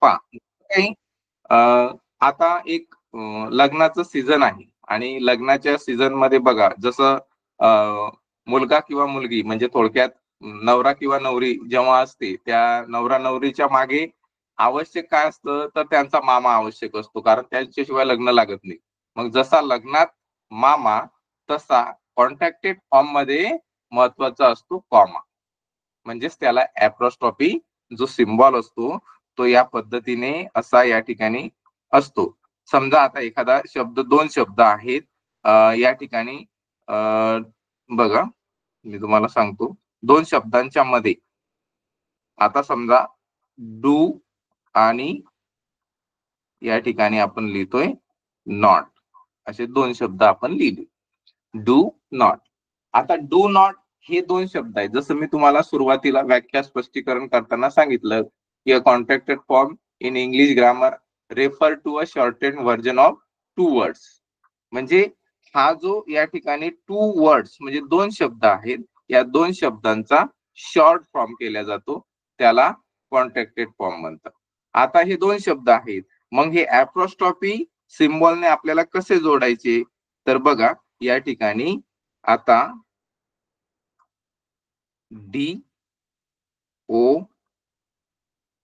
पहा काही आता एक लग्नाचं सीझन आहे आणि लग्नाच्या सीझन मध्ये बघा जसं मुलगा किंवा मुलगी म्हणजे थोडक्यात नवरा किंवा नवरी जेव्हा असते त्या नवरा नवरीच्या मागे आवश्यक काय असतं तर त्यांचा मामा आवश्यक असतो कारण त्यांच्याशिवाय लग्न लागत नाही. मग जसा लग्नात मामा तसा कॉन्टॅक्टेड फॉर्म मध्ये महत्वाचा असतो कॉमा. म्हणजेच त्याला ऍप्रॉस्ट्रॉफी जो सिम्बॉल असतो तो या पद्धतीने असा या ठिकाणी असतो. समजा आता एखादा शब्द दोन शब्द आहेत या ठिकाणी बघा मी तुम्हाला सांगतो दोन शब्दांच्या मध्ये आता समजा डू आणि या ठिकाणी आपण लिहितोय नॉट असे दोन शब्द आपण लिहिले. Do not. आता डू नॉट हे दोन शब्द आहेत जसं मी तुम्हाला सुरुवातीला व्याख्या स्पष्टीकरण करताना सांगितलं की a contracted form in English grammar refer to a shorted version of two words. म्हणजे हा जो या ठिकाणी टू वर्ड्स म्हणजे दोन शब्द आहेत या दोन शब्दांचा शॉर्ट फॉर्म केला जातो त्याला कॉन्ट्रॅक्टेड फॉर्म म्हणतात. आता हे दोन शब्द आहेत मग हे ऍप्रॉस्ट्रॉफी सिम्बॉलने आपल्याला कसे जोडायचे तर बघा या ठिकाणी आता डी ओ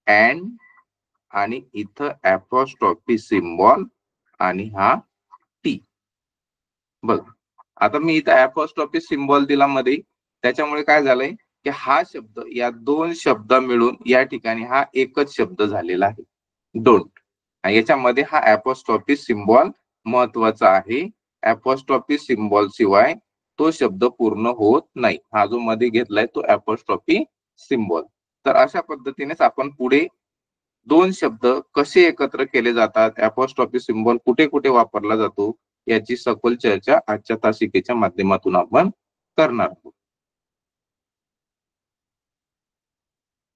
एन आणि इथं ऍप्रॉस्ट्रॉफी सिम्बॉल आणि हा टी. बघ आता मी इथं ऍप्रॉस्ट्रॉफी सिम्बॉल दिला मध्ये त्याच्यामुळे काय झालंय की हा शब्द या दोन शब्द मिळून या ठिकाणी हा एकच शब्द झालेला आहे डोंट. याच्यामध्ये हा ऍप्रॉस्ट्रॉफी सिम्बॉल महत्वाचा आहे. ऍप्रॉस्ट्रॉफी सिम्बॉल शिवाय तो शब्द पूर्ण होत नाही. हा जो मध्ये घेतलाय तो ऍप्रॉस्ट्रॉफी सिम्बॉल. तर अशा पद्धतीनेच आपण पुढे दोन शब्द कसे एकत्र केले जातात ऍप्रॉस्ट्रॉफी सिम्बॉल कुठे कुठे वापरला जातो याची सखोल चर्चा आजच्या तासिकेच्या माध्यमातून आपण करणार आहोत.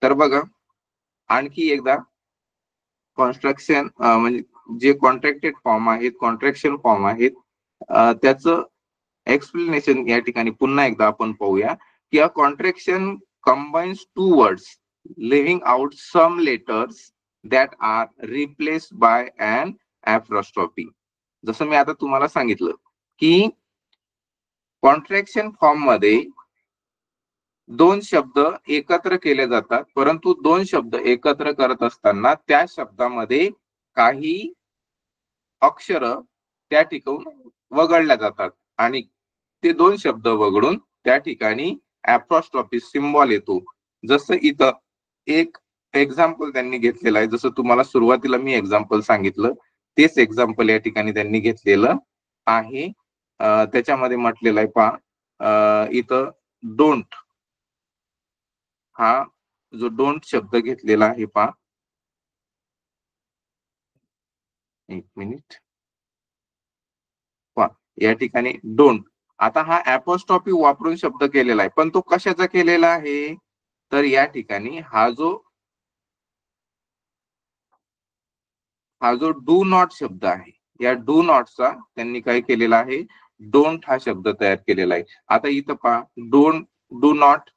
तर बघा आणखी एकदा कॉन्स्ट्रक्शन म्हणजे जे कॉन्ट्रॅक्टेड फॉर्म आहेत कॉन्ट्रॅक्शन फॉर्म आहेत त्याचं एक्सप्लेनेशन या ठिकाणी पुन्हा एकदा आपण पाहूया की a contraction combines two words leaving out some letters that are replaced by an apostrophe. जसं मी आता तुम्हाला सांगितलं की कॉन्ट्रॅक्शन फॉर्म मध्ये दोन शब्द एकत्र केले जातात परंतु दोन शब्द एकत्र करत असताना त्या शब्दामध्ये काही अक्षर त्या ठिकाणी वगळल्या जातात आणि ते दोन शब्द वगळून त्या ठिकाणी ऍप्रॉस्ट्रॉफी सिम्बॉल येतो. जसं इथं एक एक्झाम्पल त्यांनी घेतलेलं आहे जसं तुम्हाला सुरुवातीला मी एक्झाम्पल सांगितलं तेच एक्झाम्पल या ठिकाणी त्यांनी घेतलेलं आहे. त्याच्यामध्ये म्हटलेलं आहे पहा इथं डोंट हा जो डोंट शब्द घेतलेला आहे पहा एक मिनिट पहा या ठिकाणी डोंट. आता हा ऍपोस्ट्रॉफी वापरून शब्द केलेला आहे पण तो कशाचा केलेला आहे तर या ठिकाणी हा जो डू नॉट शब्द आहे या डू नॉटचा त्यांनी काय केलेला आहे डोंट हा शब्द तयार केलेला आहे. आता इथं पहा डोंट डू नॉट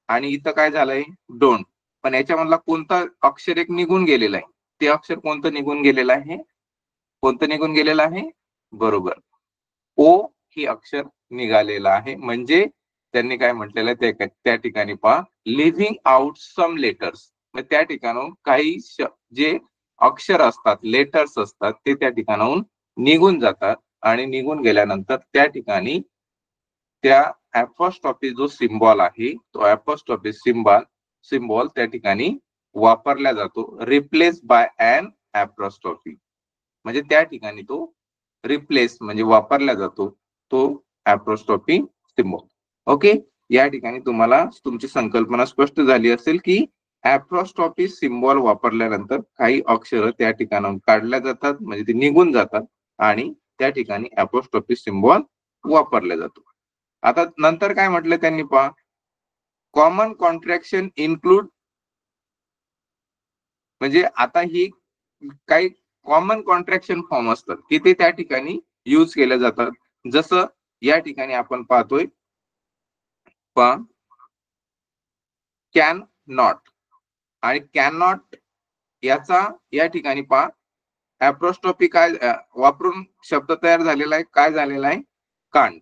आणि इथं काय झालंय डोंट पण याच्यामधला कोणता अक्षर एक निघून गेलेला आहे ते अक्षर कोणतं निघून गेलेलं आहे कोणतं निघून गेलेलं आहे बरोबर ओ ही अक्षर निघालेलं आहे. म्हणजे त्यांनी काय म्हटलेलं आहे त्या ठिकाणी पहा लिव्हिंग आउट सम लेटर्स त्या ठिकाणाहून काही जे अक्षर असतात लेटर्स असतात ते त्या ठिकाणाहून निघून जातात आणि निघून गेल्यानंतर त्या ठिकाणी त्या ऍप्रॉस्ट्रॉफी जो सिम्बॉल आहे तो ऍप्रॉस्ट्रॉफी सिम्बॉल त्या ठिकाणी वापरला जातो रिप्लेस बाय अन ऍप्रॉस्ट्रॉफी. म्हणजे त्या ठिकाणी तो रिप्लेस म्हणजे वापरला जातो तो ऍप्रॉस्ट्रॉफी सिम्बॉल. ओके या ठिकाणी तुम्हाला तुमची संकल्पना स्पष्ट झाली असेल की ऍप्रॉस्ट्रॉफी सिम्बॉल वापरल्यानंतर काही अक्षर त्या ठिकाणाहून काढल्या जातात म्हणजे ते निघून जातात आणि त्या ठिकाणी ऍप्रॉस्ट्रॉफी सिम्बॉल वापरला जातो. आता नंतर काय म्हटलं त्यांनी पहा कॉमन कॉन्ट्रॅक्शन इन्क्लूड म्हणजे आता ही काही कॉमन कॉन्ट्रॅक्शन फॉर्म असतात की ते त्या ठिकाणी यूज केले जातात. जसं या ठिकाणी आपण पाहतोय कॅन नॉट आणि कॅन नॉट याचा या ठिकाणी पहा ऍप्रोस्ट्रॉफी काय वापरून शब्द तयार झालेला आहे, काय झालेला आहे, कांट.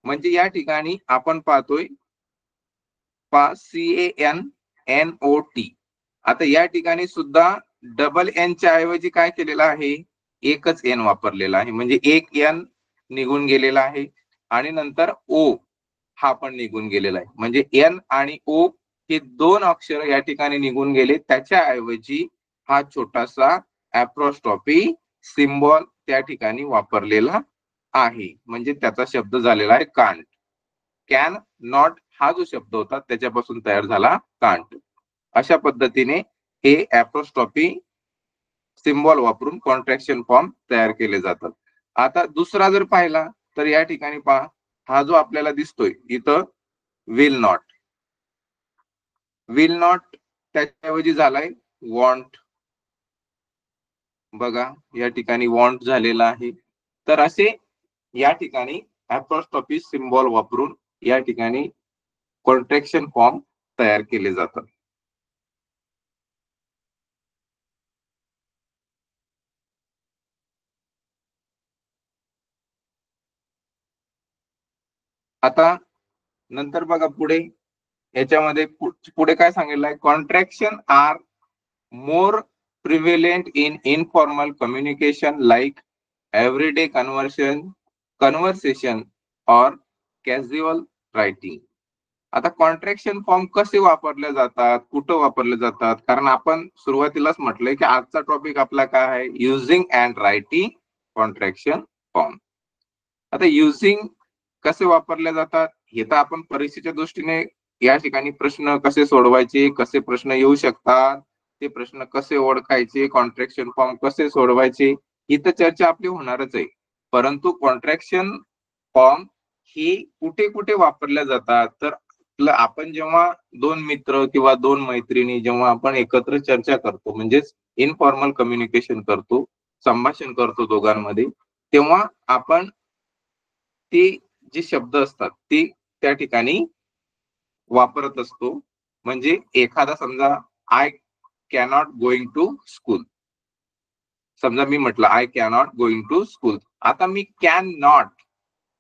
म्हणजे या ठिकाणी आपण पाहतोय CANNOT. आता या ठिकाणी सुद्धा डबल एन च्या ऐवजी काय केलेलं आहे, एकच एन वापरलेला आहे. म्हणजे एक एन निघून गेलेला आहे आणि नंतर ओ हा पण निघून गेलेला आहे. म्हणजे एन आणि ओ हे दोन अक्षर या ठिकाणी निघून गेले. त्याच्या ऐवजी हा छोटासा ऍप्रोस्ट्रॉफी सिम्बॉल त्या ठिकाणी वापरलेला आहे. म्हणजे त्याचा शब्द झालेला आहे कांट. कॅन नॉट हा जो शब्द होता त्याच्यापासून तयार झाला कांट. अशा पद्धतीने हे ऍप्रोस्ट्रॉफी सिम्बॉल वापरून कॉन्ट्रॅक्शन फॉर्म तयार केले जातात. आता दुसरा जर पाहिला तर या ठिकाणी पहा, हा जो आपल्याला दिसतोय इथं विल नॉट. विल नॉट त्याच्याऐवजी झालाय वॉन्ट. बघा या ठिकाणी वॉन्ट झालेला आहे. तर असे या ठिकाणी ऍप्रोस्ट्रॉफी सिम्बॉल वापरून या ठिकाणी कॉन्ट्रॅक्शन फॉर्म तयार केले जातात. आता नंतर बघा पुढे याच्यामध्ये पुढे काय सांगितलं आहे, contraction are more prevalent in informal communication like everyday conversation और कॅज्युअल रायटिंग. आता कॉन्ट्रॅक्शन फॉर्म कसे वापरले जातात, कुठं वापरले जातात, कारण आपण सुरुवातीलाच म्हटलंय की आजचा टॉपिक आपला काय आहे, using and writing contraction form. आता युझिंग कसे वापरले जातात हे तर आपण परीक्षेच्या दृष्टीने या ठिकाणी प्रश्न कसे सोडवायचे, कसे प्रश्न येऊ शकतात, ते प्रश्न कसे ओळखायचे, कॉन्ट्रॅक्शन फॉर्म कसे सोडवायचे, ही तर चर्चा आपली होणारच आहे. परंतु कॉन्ट्रॅक्शन फॉर्म ही कुठे कुठे वापरल्या जातात, तर आपण जेव्हा दोन मित्र किंवा दोन मैत्रिणी जेव्हा आपण एकत्र चर्चा करतो, म्हणजेच इनफॉर्मल कम्युनिकेशन करतो, संभाषण करतो दोघांमध्ये, तेव्हा आपण ते जे शब्द असतात ते त्या ठिकाणी वापरत असतो. म्हणजे एखादा समजा I cannot going to school. समजा मी म्हटलं I cannot going to school. आता मी कॅन नॉट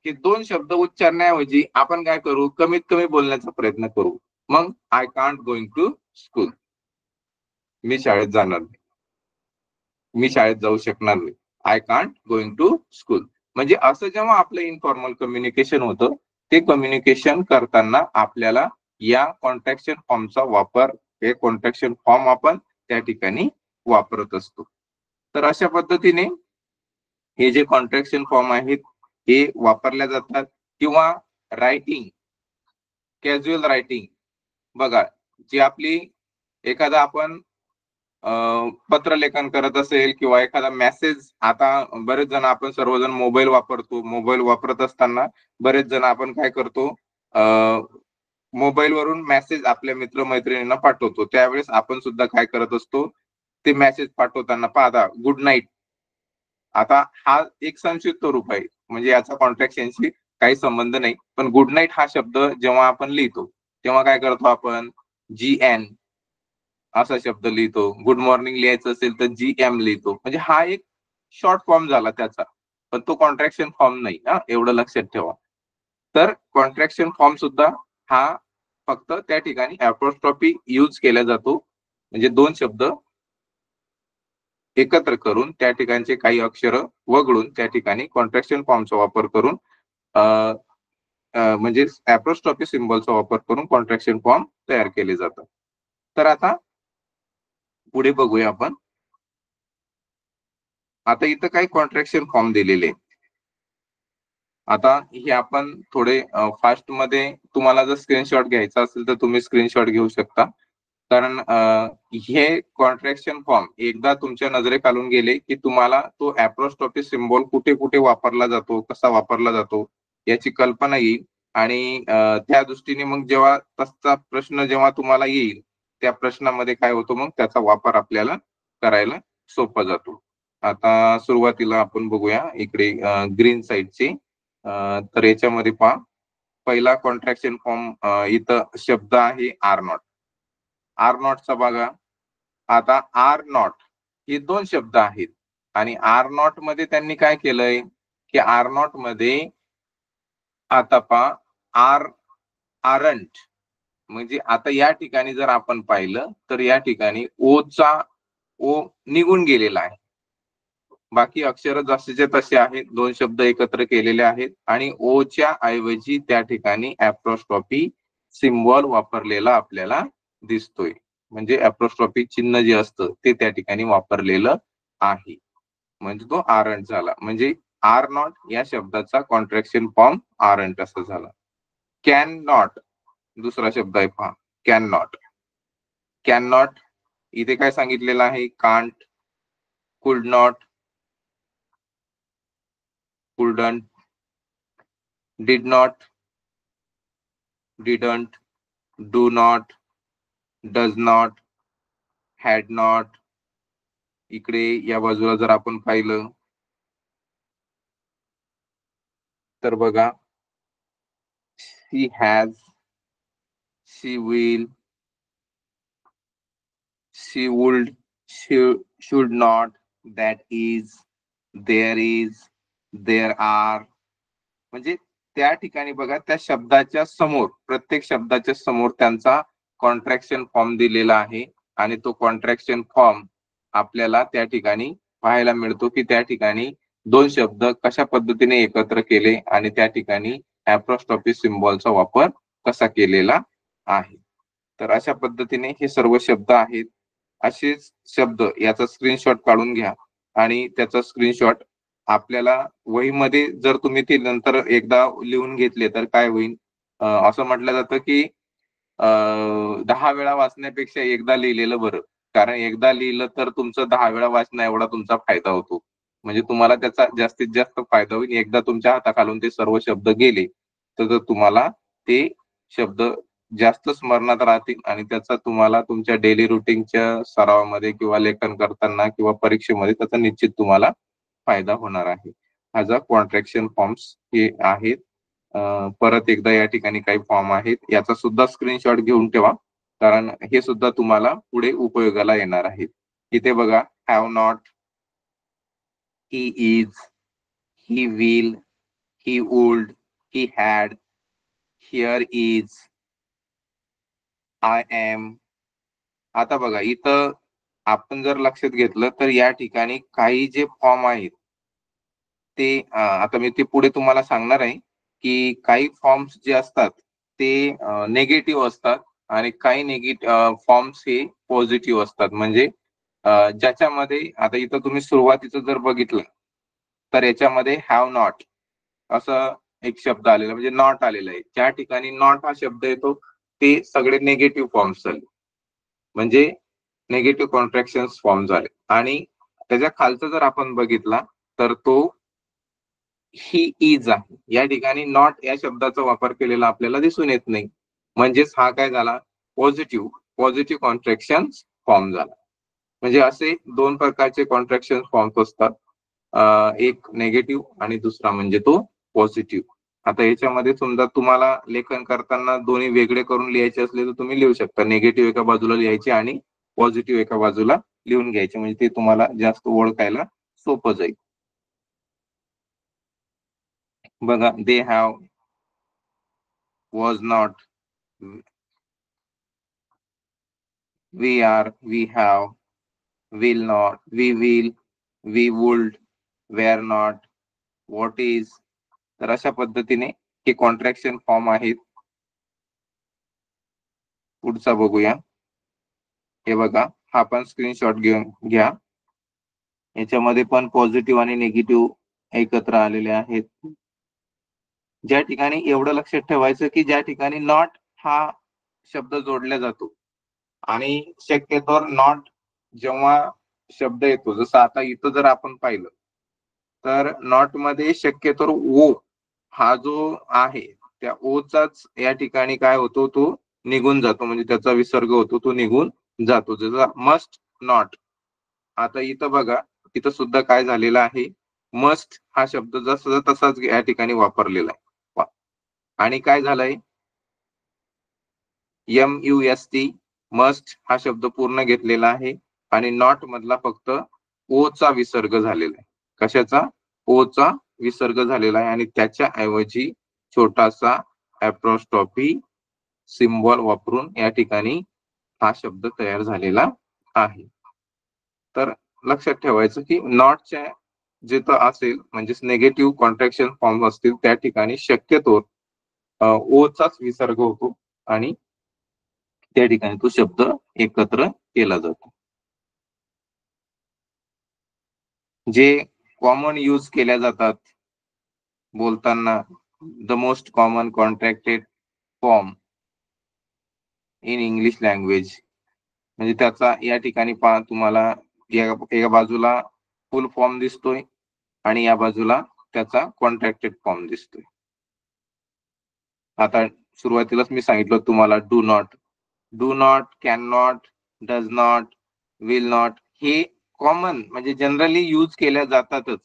हे दोन शब्द उच्चारण्याऐवजी आपण काय करू, कमीत कमी बोलण्याचा प्रयत्न करू. मग I can't going to school. मी शाळेत जाणार नाही, मी शाळेत जाऊ शकणार नाही. I can't going to school. म्हणजे असं जेव्हा आपलं इनफॉर्मल कम्युनिकेशन होतं, ते कम्युनिकेशन करताना आपल्याला या कॉन्ट्रॅक्शन फॉर्मचा वापर, हे कॉन्ट्रॅक्शन फॉर्म आपण त्या ठिकाणी वापरत असतो. तर अशा पद्धतीने हे जे कॉन्ट्रॅक्शन फॉर्म आहेत हे वापरल्या जातात. किंवा रायटिंग, कॅज्युअल रायटिंग. बघा जी आपली एखादा आपण पत्रलेखन करत असेल किंवा एखादा मेसेज, आता बरेच जण आपण सर्वजण मोबाईल वापरतो. मोबाईल वापरत असताना बरेच जण आपण काय करतो, मोबाईल वरून मेसेज आपल्या मित्रमैत्रिणींना पाठवतो. त्यावेळेस आपण सुद्धा काय करत असतो, ते मेसेज पाठवताना पाहता गुड नाईट. आता हा एक संक्षिप्त रूप आहे, म्हणजे याचा कॉन्ट्रॅक्शनशी काही संबंध नाही. पण गुड नाईट हा शब्द जेव्हा आपण लिहितो तेव्हा काय करतो आपण, GN असा शब्द लिहितो. गुड मॉर्निंग लिहायचं असेल तर GM लिहितो. म्हणजे हा एक शॉर्ट फॉर्म झाला त्याचा, पण तो कॉन्ट्रॅक्शन फॉर्म नाही. एवढं लक्षात ठेवा. तर कॉन्ट्रॅक्शन फॉर्म सुद्धा हा फक्त त्या ठिकाणी ऍपोस्ट्रॉफी यूज केला जातो. म्हणजे दोन शब्द एकत्र करून त्या ठिकाणचे काही अक्षर वगळून त्या ठिकाणी कॉन्ट्रॅक्शन फॉर्मचा वापर करून म्हणजे ऍपोस्ट्रॉफी सिम्बॉलचा वापर करून कॉन्ट्रॅक्शन फॉर्म तयार केले जातात. तर आता पुढे बघूया आपण. आता इथं काही कॉन्ट्रॅक्शन फॉर्म दिलेले आहेत. आता हे आपण थोडे फास्ट मध्ये, तुम्हाला जर स्क्रीनशॉट घ्यायचा असेल तर तुम्ही स्क्रीनशॉट घेऊ शकता. कारण हे कॉन्ट्रॅक्शन फॉर्म एकदा तुमच्या नजरेखालून गेले की तुम्हाला तो ऍप्रोस्ट्रॉफी सिम्बॉल कुठे कुठे वापरला जातो, कसा वापरला जातो याची कल्पना येईल. आणि त्या दृष्टीने मग जेव्हा तसा प्रश्न जेव्हा तुम्हाला येईल, त्या प्रश्नामध्ये काय होतं, मग त्याचा वापर आपल्याला करायला सोपा जातो. आता सुरुवातीला आपण बघूया इकडे ग्रीन साईडचे. तर याच्यामध्ये पहा, पहिला कॉन्ट्रॅक्शन फॉर्म इथं शब्द आहे आर नॉट. आर नॉटचा बघा, आता आर नॉट हे दोन शब्द आहेत आणि आर नॉट मध्ये त्यांनी काय केलंय की आर नॉट मध्ये आता आर आरंट म्हणजे आता या ठिकाणी जर आपण पाहिलं तर या ठिकाणी ओ निघून गेलेला आहे. बाकी अक्षर जसेचे तसे आहेत, दोन शब्द एकत्र केलेले आहेत आणि ओच्या ऐवजी त्या ठिकाणी ऍप्रोस्ट्रॉफी सिम्बॉल वापरलेला आपल्याला दिसतोय. म्हणजे ऍप्रोस्ट्रॉफी चिन्ह जे असतं ते त्या ठिकाणी वापरलेलं आहे. म्हणजे तो आरंट झाला. म्हणजे आर नॉट या शब्दाचा कॉन्ट्रॅक्शन फॉर्म आरंट असा झाला. कॅन नॉट दुसरा शब्द आहे पहा, कॅन नॉट. कॅन नॉट इथे काय सांगितलेलं आहे, can't, could not, couldn't, did not, didn't, do not, does not, had not. इकडे या बाजूला जर आपण पाहिलं तर बघा, she has, she will, she would, she should not, that is, there is, there are. म्हणजे त्या ठिकाणी बघा त्या शब्दाच्या समोर, प्रत्येक शब्दाच्या समोर त्यांचा कॉन्ट्रॅक्शन फॉर्म दिलेला आहे आणि तो कॉन्ट्रॅक्शन फॉर्म आपल्याला त्या ठिकाणी पाहायला मिळतो की त्या ठिकाणी दोन शब्द कशा पद्धतीने एकत्र केले आणि त्या ठिकाणी ऍप्रोस्ट्रॉफी सिम्बॉलचा वापर कसा केलेला आहे. तर अशा पद्धतीने हे सर्व शब्द आहेत. असेच शब्द याचा स्क्रीनशॉट काढून घ्या आणि त्याचा स्क्रीनशॉट आपल्याला वहीमध्ये जर तुम्ही ते नंतर एकदा लिहून घेतले तर काय होईल, असं म्हटलं जातं की 10 वेळा वाचण्यापेक्षा एकदा लिहिलेलं बरं. कारण एकदा लिहिलं तर तुमचं 10 वेळा वाचण्या एवढा तुमचा फायदा होतो. म्हणजे तुम्हाला त्याचा जास्तीत जास्त फायदा होईल. एकदा तुमच्या हाताखालून ते सर्व शब्द गेले तर तुम्हाला ते शब्द जास्त स्मरणात राहतील आणि त्याचा तुम्हाला तुमच्या डेली रुटीनच्या सरावामध्ये किंवा लेखन करताना किंवा परीक्षेमध्ये त्याचा निश्चित तुम्हाला फायदा होणार आहे. ह्याचा कॉन्ट्रॅक्शन फॉर्म्स हे आहेत. परत एकदा या ठिकाणी काही फॉर्म आहेत, याचा सुद्धा स्क्रीनशॉट घेऊन ठेवा कारण हे सुद्धा तुम्हाला पुढे उपयोगाला येणार आहे. इथे बघा, have not, he is, he will, he would, he had, here is, I am. आता बघा इथं आपण जर लक्षात घेतलं तर या ठिकाणी काही जे फॉर्म आहेत ते आता मी ते पुढे तुम्हाला सांगणार आहे की काही फॉर्म्स जे असतात ते निगेटिव्ह असतात आणि काही निगेटिव्ह फॉर्म्स हे पॉझिटिव्ह असतात. म्हणजे ज्याच्यामध्ये आता इथं तुम्ही सुरुवातीचं जर बघितलं तर याच्यामध्ये हॅव नॉट असं एक शब्द आलेला म्हणजे नॉट आलेला आहे. ज्या ठिकाणी नॉट हा शब्द येतो ते सगळे निगेटिव्ह फॉर्म्स झाले, म्हणजे निगेटिव्ह कॉन्ट्रॅक्शन फॉर्म झाले. आणि त्याच्या खालचा जर आपण बघितला तर तो ही इज आहे. या ठिकाणी नॉट या शब्दाचा वापर केलेला आपल्याला दिसून येत नाही. म्हणजेच हा काय झाला, पॉझिटिव्ह कॉन्ट्रॅक्शन फॉर्म झाला. म्हणजे असे दोन प्रकारचे कॉन्ट्रॅक्शन फॉर्म्स असतात, एक निगेटिव्ह आणि दुसरा म्हणजे तो पॉझिटिव्ह. आता याच्यामध्ये समजा तुम्हाला लेखन करताना दोन्ही वेगळे करून लिहायचे असले तर तुम्ही लिहू शकता. निगेटिव्ह एका बाजूला लिहायचे आणि पॉझिटिव्ह एका बाजूला लिहून घ्यायचे, म्हणजे ते तुम्हाला जास्त ओळखायला सोपं जाईल. बघा, they have, was not, we are, we have, will not, we will, we would, were not, what is. तर अशा पद्धतीने हे कॉन्ट्रॅक्शन फॉर्म आहेत. पुढचा बघूया. हे बघा, हा पण स्क्रीनशॉट घेऊन घ्या. याच्यामध्ये पण पॉझिटिव्ह आणि निगेटिव्ह एकत्र आलेले आहेत. ज्या ठिकाणी एवढं लक्षात ठेवायचं की ज्या ठिकाणी नॉट हा शब्द जोडला जातो आणि शक्यतो नॉट जेव्हा शब्द येतो, जसं आता इथं जर आपण पाहिलं तर नॉट मध्ये शक्यतो ओ हा जो आहे त्या ओचाच या ठिकाणी काय होतो, तो निघून जातो, म्हणजे त्याचा विसर्ग होतो, तो निघून जातो. जसं मस्ट नॉट. आता इथं बघा, इथं सुद्धा काय झालेलं आहे, मस्ट हा शब्द जसा तसाच या ठिकाणी वापरलेला आहे. आणि काय झालंय, MUST मस्ट हा शब्द पूर्ण घेतलेला आहे आणि नॉट मधला फक्त ओ चा विसर्ग झालेला आहे. कशाचा? ओ चा विसर्ग झालेला आहे आणि त्याच्या ऐवजी छोटासा ऍप्रॉस्ट्रॉफी सिम्बॉल वापरून या ठिकाणी हा शब्द तयार झालेला आहे. तर लक्षात ठेवायचं की नॉटच्या जिथं असेल म्हणजेच नेगेटिव्ह कॉन्ट्रॅक्शन फॉर्म असतील त्या ठिकाणी शक्यतो ओ चाच विसर्ग होतो आणि त्या ठिकाणी तो शब्द एकत्र केला जातो. जे कॉमन यूज केल्या जातात बोलताना, the most common contracted form in English language, म्हणजे त्याचा या ठिकाणी पहा तुम्हाला एका बाजूला फुल फॉर्म दिसतोय आणि या बाजूला त्याचा कॉन्ट्रॅक्टेड फॉर्म दिसतोय. आता सुरुवातीलाच मी सांगितलं तुम्हाला do not, can not, does not, will not हे कॉमन म्हणजे जनरली यूज केल्या जातातच.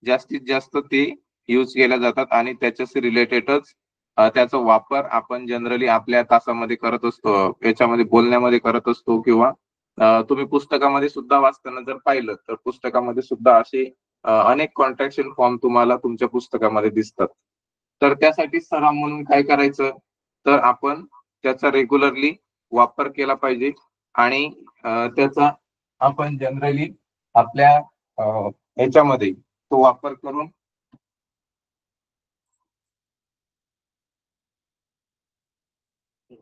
जास्तीत जास्त ते यूज केल्या जातात आणि त्याच्याशी रिलेटेडच त्याचा वापर आपण जनरली आपल्या तासामध्ये करत असतो, याच्यामध्ये बोलण्यामध्ये करत असतो किंवा तुम्ही पुस्तकामध्ये सुद्धा वाचताना जर पाहिलं तर पुस्तकामध्ये सुद्धा असे अनेक कॉन्ट्रॅक्शन फॉर्म तुम्हाला तुमच्या पुस्तकामध्ये दिसतात. तर त्यासाठी सराव म्हणून काय करायचं, तर आपण त्याचा रेग्युलरली वापर केला पाहिजे आणि त्याचा आपण जनरली आपल्या याच्यामध्ये तो वापर करून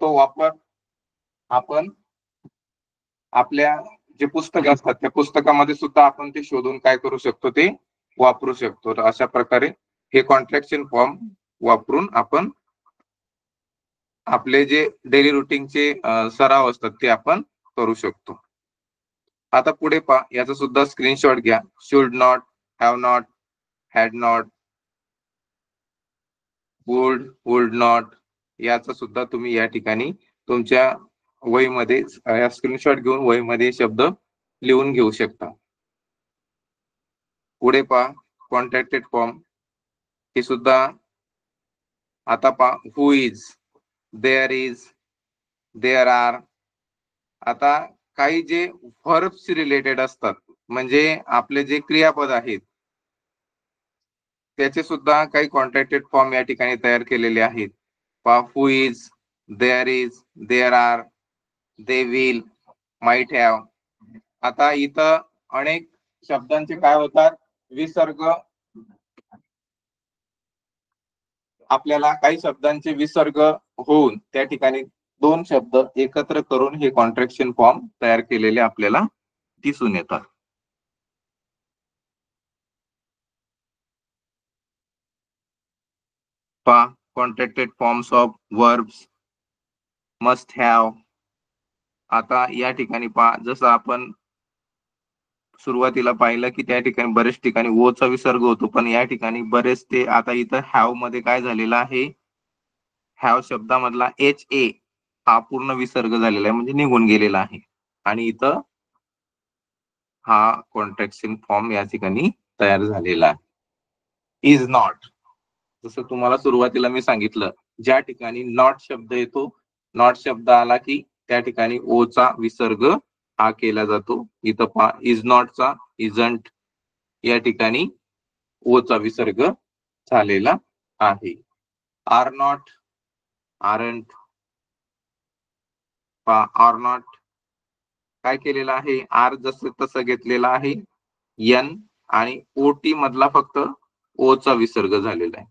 तो वापर आपण आपल्या जे पुस्तक असतात त्या पुस्तकामध्ये सुद्धा आपण ते शोधून काय करू शकतो, ते वापरू शकतो. तर अशा प्रकारे हे कॉन्ट्रॅक्शन फॉर्म वापरून आपण आपले जे डेली रुटीनचे सराव असतात ते आपण करू शकतो. आता पुढे पहा, याचा सुद्धा स्क्रीनशॉट घ्या. Should not, have not, had not, would not याचा सुद्धा तुम्ही या ठिकाणी तुमच्या वहीमध्ये या स्क्रीनशॉट घेऊन वहीमध्ये शब्द लिहून घेऊ शकता. पुढे पहा कॉन्ट्रॅक्टेड फॉर्म, हे सुद्धा आता पहा who is, there is, there are. आता काही जे व्हर्ब्स रिलेटेड असतात म्हणजे आपले जे क्रियापद आहेत त्याचे सुद्धा काही कॉन्ट्रॅक्टेड फॉर्म या ठिकाणी तयार केलेले आहेत. पहा who is, there is, there are, they will, might have. आता इथं अनेक शब्दांचे काय होतात विसर्ग, आपल्याला काही शब्दांचे विसर्ग होऊन त्या ठिकाणी दोन शब्द एकत्र करून हे कॉन्ट्रॅक्शन फॉर्म तयार केलेले आपल्याला दिसून येतात. पहा contracted forms of verbs, must have. आता या ठिकाणी पहा जसं आपण सुरुवातीला पाहिलं की त्या ठिकाणी बरेच ठिकाणी ओ चा विसर्ग होतो, पण या ठिकाणी बरेच ते आता इथं हॅव मध्ये काय झालेलं आहे, हॅव शब्दामधला एच ए हा पूर्ण विसर्ग झालेला आहे म्हणजे निघून गेलेला आहे आणि इथं हा कॉन्ट्रॅक्शन फॉर्म या ठिकाणी तयार झालेला आहे. इज नॉट, जसं तुम्हाला सुरुवातीला मी सांगितलं ज्या ठिकाणी नॉट शब्द येतो, नॉट शब्द आला की त्या ठिकाणी ओ चा विसर्ग हा केला जातो. इथं पहा इज नॉट चा इजंट या ठिकाणी ओ चा विसर्ग झालेला आहे. Are not, aren't. पहा आर नॉट काय केलेलं आहे, आर जसं तसं घेतलेला आहे एन आणि ओ टी मधला फक्त ओ चा विसर्ग झालेला आहे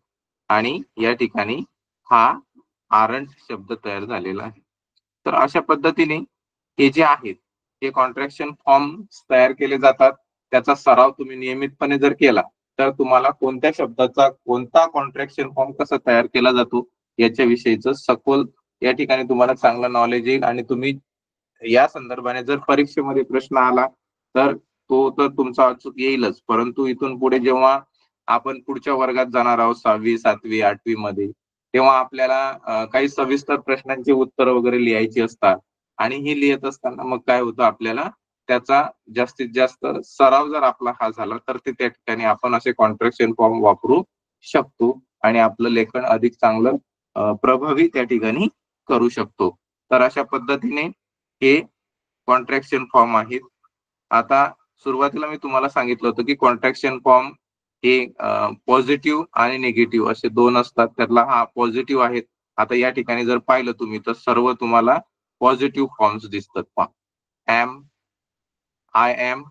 आणि या ठिकाणी हा आरंट शब्द तयार झालेला आहे. तर अशा पद्धतीने हे जे आहेत हे कॉन्ट्रॅक्शन फॉर्म तयार केले जातात. त्याचा सराव तुम्ही नियमितपणे जर केला तर तुम्हाला कोणत्या शब्दाचा कोणता कॉन्ट्रॅक्शन फॉर्म कसा तयार केला जातो याच्याविषयीच सखोल या ठिकाणी तुम्हाला चांगलं नॉलेज येईल आणि तुम्ही या संदर्भाने जर परीक्षेमध्ये प्रश्न आला तर तो तर तुमचा अचूक येईलच, परंतु इथून पुढे जेव्हा आपण पुढच्या वर्गात जाणार आहोत 6वी 7वी 8वी मध्ये, तेव्हा आपल्याला काही सविस्तर प्रश्नांची उत्तर वगैरे लिहायची असतात आणि हे लिहित असताना मग काय होतं आपल्याला त्याचा जास्तीत जास्त सराव जर आपला हा झाला तर ते त्या ठिकाणी आपण असे कॉन्ट्रॅक्शन फॉर्म वापरू शकतो आणि आपलं लेखन अधिक चांगलं प्रभावी त्या ठिकाणी करू शकतो. तर अशा पद्धतीने हे कॉन्ट्रॅक्शन फॉर्म आहेत. आता सुरुवातीला मी तुम्हाला सांगितलं होतं की कॉन्ट्रॅक्शन फॉर्म हे पॉझिटिव्ह आणि निगेटिव्ह असे दोन असतात. त्यातला हा पॉझिटिव्ह आहे. आता या ठिकाणी जर पाहिलं तुम्ही तर सर्व तुम्हाला पॉझिटिव्ह फॉर्म्स दिसतात. पहा, am, I am,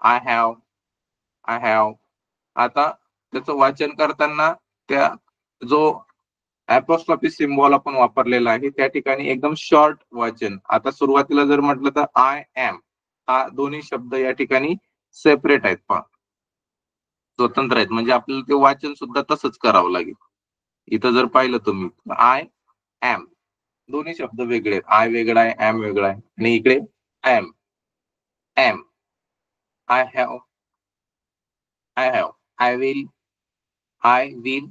I have, I have. आता त्याचं वाचन करताना त्या जो अपोस्ट्रॉफी सिम्बॉल आपण वापरलेला आहे त्या ठिकाणी एकदम शॉर्ट वाचन. आता सुरुवातीला जर म्हटलं तर आय एम, हा दोन्ही शब्द या ठिकाणी सेपरेट आहेत. पहा, स्वतंत्र आहेत, म्हणजे आपल्याला ते वाचन सुद्धा तसंच करावं लागेल. इथं जर पाहिलं तुम्ही आय एम, दोन्ही शब्द वेगळे आहेत. आय वेगळा आहे, एम वेगळा आहे. आणि इकडे am, am, I have, I have, I will, I will,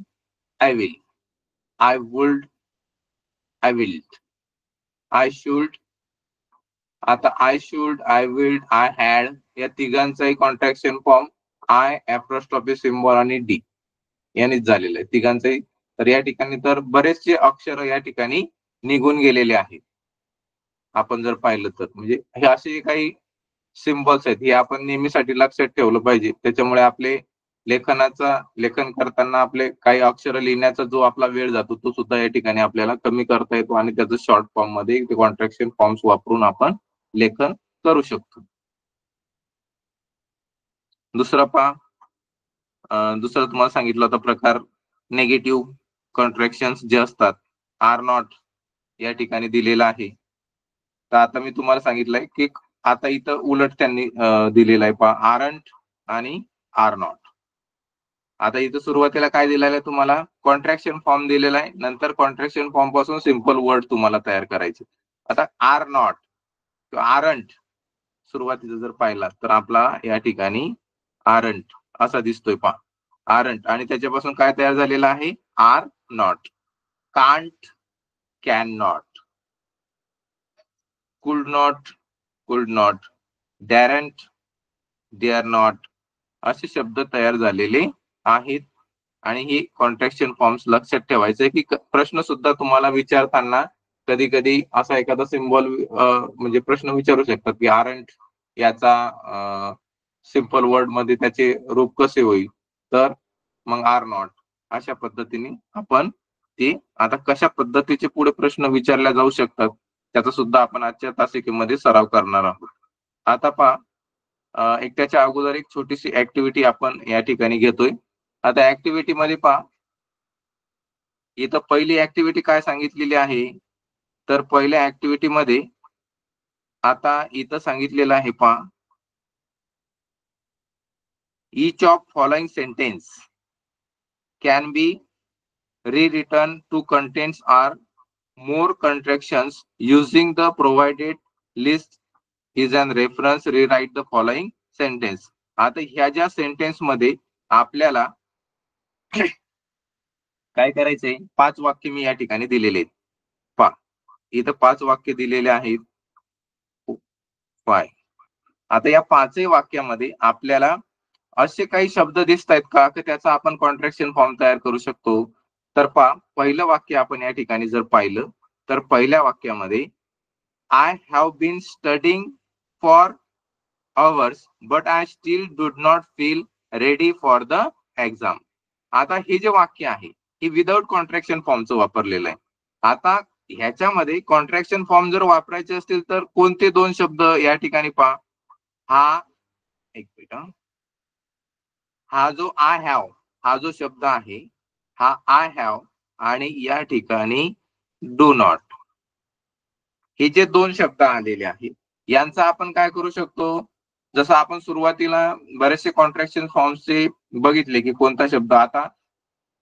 I will, I would, I will, I should. आता I should, I would, I had या तिघांचाही contraction form I apostrophe symbol आणि डी यांनीच झालेलं आहे तिघांचंही. तर या ठिकाणी तर बरेचसे अक्षर या ठिकाणी निघून गेलेले आहेत. आपण जर पाहिलं तर म्हणजे हे असे काही सिम्बॉल्स आहेत हे आपण नेहमीसाठी लक्षात ठेवलं पाहिजे. त्याच्यामुळे आपले लेखन करताना आपले काही अक्षर लिहिण्याचा जो आपला वेळ जातो तो सुद्धा या ठिकाणी आपल्याला कमी करता येतो आणि त्याचं शॉर्ट फॉर्म मध्ये ते कॉन्ट्रॅक्शन फॉर्म्स वापरून आपण लेखन करू शकतो. दुसरा पहा, दुसरा तुम्हाला सांगितलं होता प्रकार निगेटिव्ह कॉन्ट्रॅक्शन्स जे असतात, आर नॉट या ठिकाणी दिलेला आहे. तर आता मी तुम्हाला सांगितलंय की आता इथं उलट त्यांनी दिलेलं आहे. पहा, आरंट आणि आर नॉट. आता इथं सुरुवातीला काय दिलेलं आहे तुम्हाला, कॉन्ट्रॅक्शन फॉर्म दिलेला आहे. नंतर कॉन्ट्रॅक्शन फॉर्म पासून सिंपल वर्ड तुम्हाला तयार करायचे. आता आर नॉट किंवा आरंट सुरुवातीचा जर पाहिला तर आपला या ठिकाणी आरंट असा दिसतोय. पहा, आरंट आणि त्याच्यापासून काय तयार झालेलं आहे, are not, can't, can not, could not, could not, daren't, dare not असे शब्द तयार झालेले आहेत. आणि ही कॉन्ट्रॅक्शन फॉर्म्स लक्षात ठेवायचे की प्रश्न सुद्धा तुम्हाला विचारताना कधी कधी असा एखादा सिम्बॉल म्हणजे प्रश्न विचारू शकतात की आरंट याचा सिंपल वर्ड मध्ये त्याचे रूप कसे होईल. तर मग आर नॉट अशा पद्धतीने आपण ते आता कशा पद्धतीचे पुढे प्रश्न विचारल्या जाऊ शकतात त्याचा सुद्धा आपण आजच्या तासिकेमध्ये सराव करणार आहोत. आता पहा, एक त्याच्या अगोदर एक छोटीशी ऍक्टिव्हिटी आपण या ठिकाणी घेतोय. आता ऍक्टिव्हिटी मध्ये पहा, इथं पहिली ऍक्टिव्हिटी काय सांगितलेली आहे, तर पहिल्या ऍक्टिव्हिटी मध्ये आता इथं सांगितलेलं आहे. पहा, each of following sentence can be rewritten to contains or more contractions using the provided list is an reference. Rewrite the following sentence. आता ह्या ज्या सेंटेन्स मध्ये आपल्याला काय करायचंय, 5 वाक्य मी या ठिकाणी दिलेले आहेत. पहा, इथं 5 वाक्य दिलेले आहेत. पाय, आता या 5ही वाक्यामध्ये आपल्याला असे काही शब्द दिसत आहेत का की त्याचा आपण कॉन्ट्रॅक्शन फॉर्म तयार करू शकतो. तर पहा, पहिलं वाक्य आपण या ठिकाणी जर पाहिलं तर पहिल्या वाक्यामध्ये I have been studying for hours but I still do not feel ready for the exam. आता हे जे वाक्य आहे हे विदाउट कॉन्ट्रॅक्शन फॉर्मचं वापरलेलं आहे. आता ह्याच्यामध्ये कॉन्ट्रॅक्शन फॉर्म जर वापरायचे असतील तर कोणते दोन शब्द या ठिकाणी पहा, हा एक मिनिट, हा जो आय हॅव हा जो शब्द आहे हा आय हॅव आणि या ठिकाणी डू नॉट हे जे दोन शब्द आलेले आहेत यांचा आपण काय करू शकतो. जसं आपण सुरुवातीला बरेचसे कॉन्ट्रॅक्शन फॉर्मचे बघितले की कोणता शब्द, आता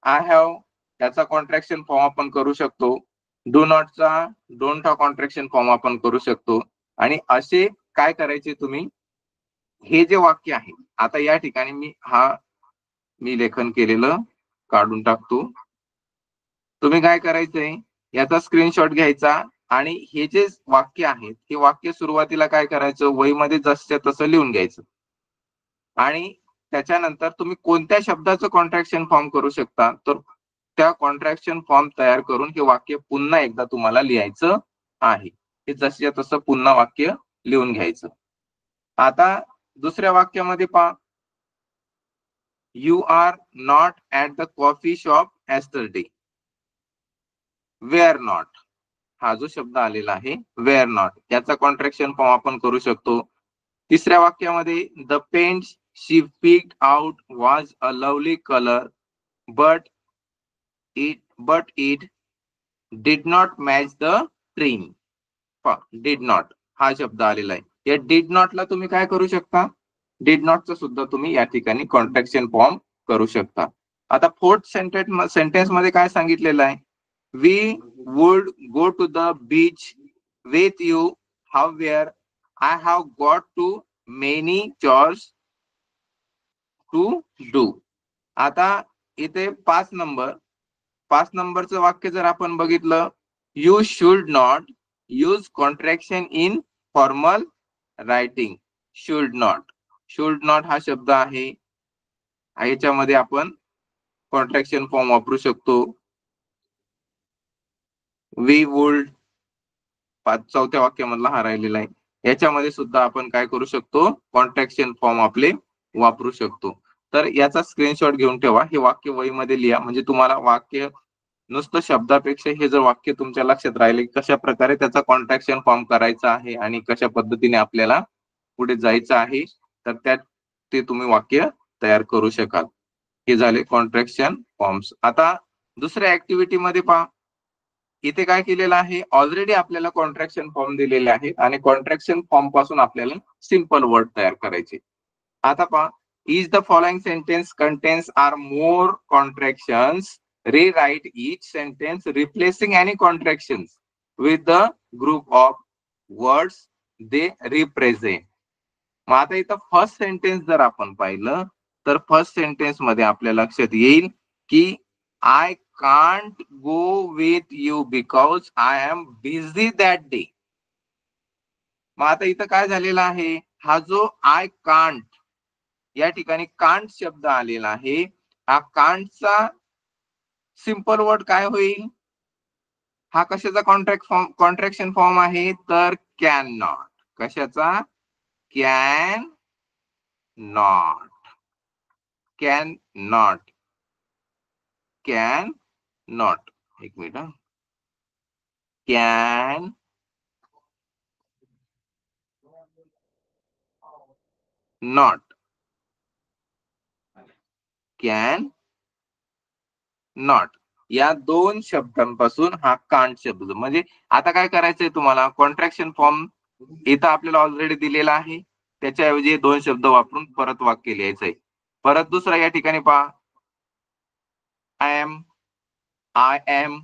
आय हॅव त्याचा कॉन्ट्रॅक्शन फॉर्म आपण करू शकतो. डू नॉटचा डोंट हा कॉन्ट्रॅक्शन फॉर्म आपण करू शकतो. आणि असे काय करायचे तुम्ही, हे जे वाक्य आहे आता या ठिकाणी मी लेखन केलेलं काढून टाकतो. तुम्ही काय करायचंय, याचा स्क्रीनशॉट घ्यायचा आणि हे जे वाक्य आहेत हे वाक्य सुरुवातीला काय करायचं, वहीमध्ये जसं तसं लिहून घ्यायचं. आणि त्याच्यानंतर तुम्ही कोणत्या शब्दाचं कॉन्ट्रॅक्शन फॉर्म करू शकता, तर त्या कॉन्ट्रॅक्शन फॉर्म तयार करून हे वाक्य पुन्हा एकदा तुम्हाला लिहायचं आहे. हे जसं तसं पुन्हा वाक्य लिहून घ्यायचं. आता दुसऱ्या वाक्यामध्ये पहा, you are not at the coffee shop yesterday. Were not हा जो शब्द आलेला आहे वेअर नॉट, याचा कॉन्ट्रॅक्शन फॉर्म आपण करू शकतो. तिसऱ्या वाक्यामध्ये the paint she picked out was a lovely colour but it did not match the trim. Did not हा शब्द आलेला आहे. या डिड नॉटला तुम्ही काय करू शकता, डिड नॉटचं सुद्धा तुम्ही या ठिकाणी कॉन्ट्रॅक्शन फॉर्म करू शकता. आता फोर्थ सेंटेन्स मध्ये काय सांगितलेलं आहे, we would go to the beach with you however I have got too many chores to do. आता इथे 5 नंबरचं वाक्य जर आपण बघितलं, you should not use contraction in formal writing. Should not हा शब्द आहे, याच्यामध्ये आपण कॉन्ट्रॅक्शन फॉर्म वापरू शकतो. वी वुड चौथ्या वाक्यामधला हा राहिलेला आहे, याच्यामध्ये सुद्धा आपण काय करू शकतो, कॉन्ट्रॅक्शन फॉर्म आपले वापरू शकतो. तर याचा स्क्रीनशॉट घेऊन ठेवा, हे वाक्य वहीमध्ये लिहा, म्हणजे तुम्हाला वाक्य नुसतं शब्दापेक्षा हे जर वाक्य तुमच्या लक्षात राहिले कशा प्रकारे त्याचा कॉन्ट्रॅक्शन फॉर्म करायचा आहे आणि कशा पद्धतीने आपल्याला पुढे जायचं आहे, तर त्यात ते तुम्ही वाक्य तयार करू शकाल. हे झाले कॉन्ट्रॅक्शन फॉर्म्स. आता दुसऱ्या ऍक्टिव्हिटी मध्ये पहा, इथे काय केलेलं आहे, ऑलरेडी आपल्याला कॉन्ट्रॅक्शन फॉर्म दिलेले आहेत आणि कॉन्ट्रॅक्शन फॉर्म पासून आपल्याला सिंपल वर्ड तयार करायचे. आता पहा, is the following sentence contains are more contractions, rewrite each sentence replacing any contractions with the group of words they represent. मग आता इथं फर्स्ट सेंटेन्स जर आपण पाहिलं तर फर्स्ट सेंटेन्स मध्ये आपल्या लक्षात येईल की I can't go with you because I am busy that day. मग आता इथं काय झालेलं आहे, हा जो आय कांट या ठिकाणी कांट शब्द आलेला आहे, हा कांटचा सिंपल वर्ड काय होईल, हा कशाचा कॉन्ट्रॅक्शन फॉर्म आहे, तर कॅन नॉट. कशाचा, can not. Can not, can not, एक minute, can not, can not, या दोन शब्दांपासून हा कांट शब्द. म्हणजे आता काय करायचंय तुम्हाला, कॉन्ट्रॅक्शन फॉर्म इथं आपल्याला ऑलरेडी दिलेला आहे, त्याच्याऐवजी 2 शब्द वापरून परत वाक्य लिहायचंय. परत दुसरा या ठिकाणी पहा, आय एम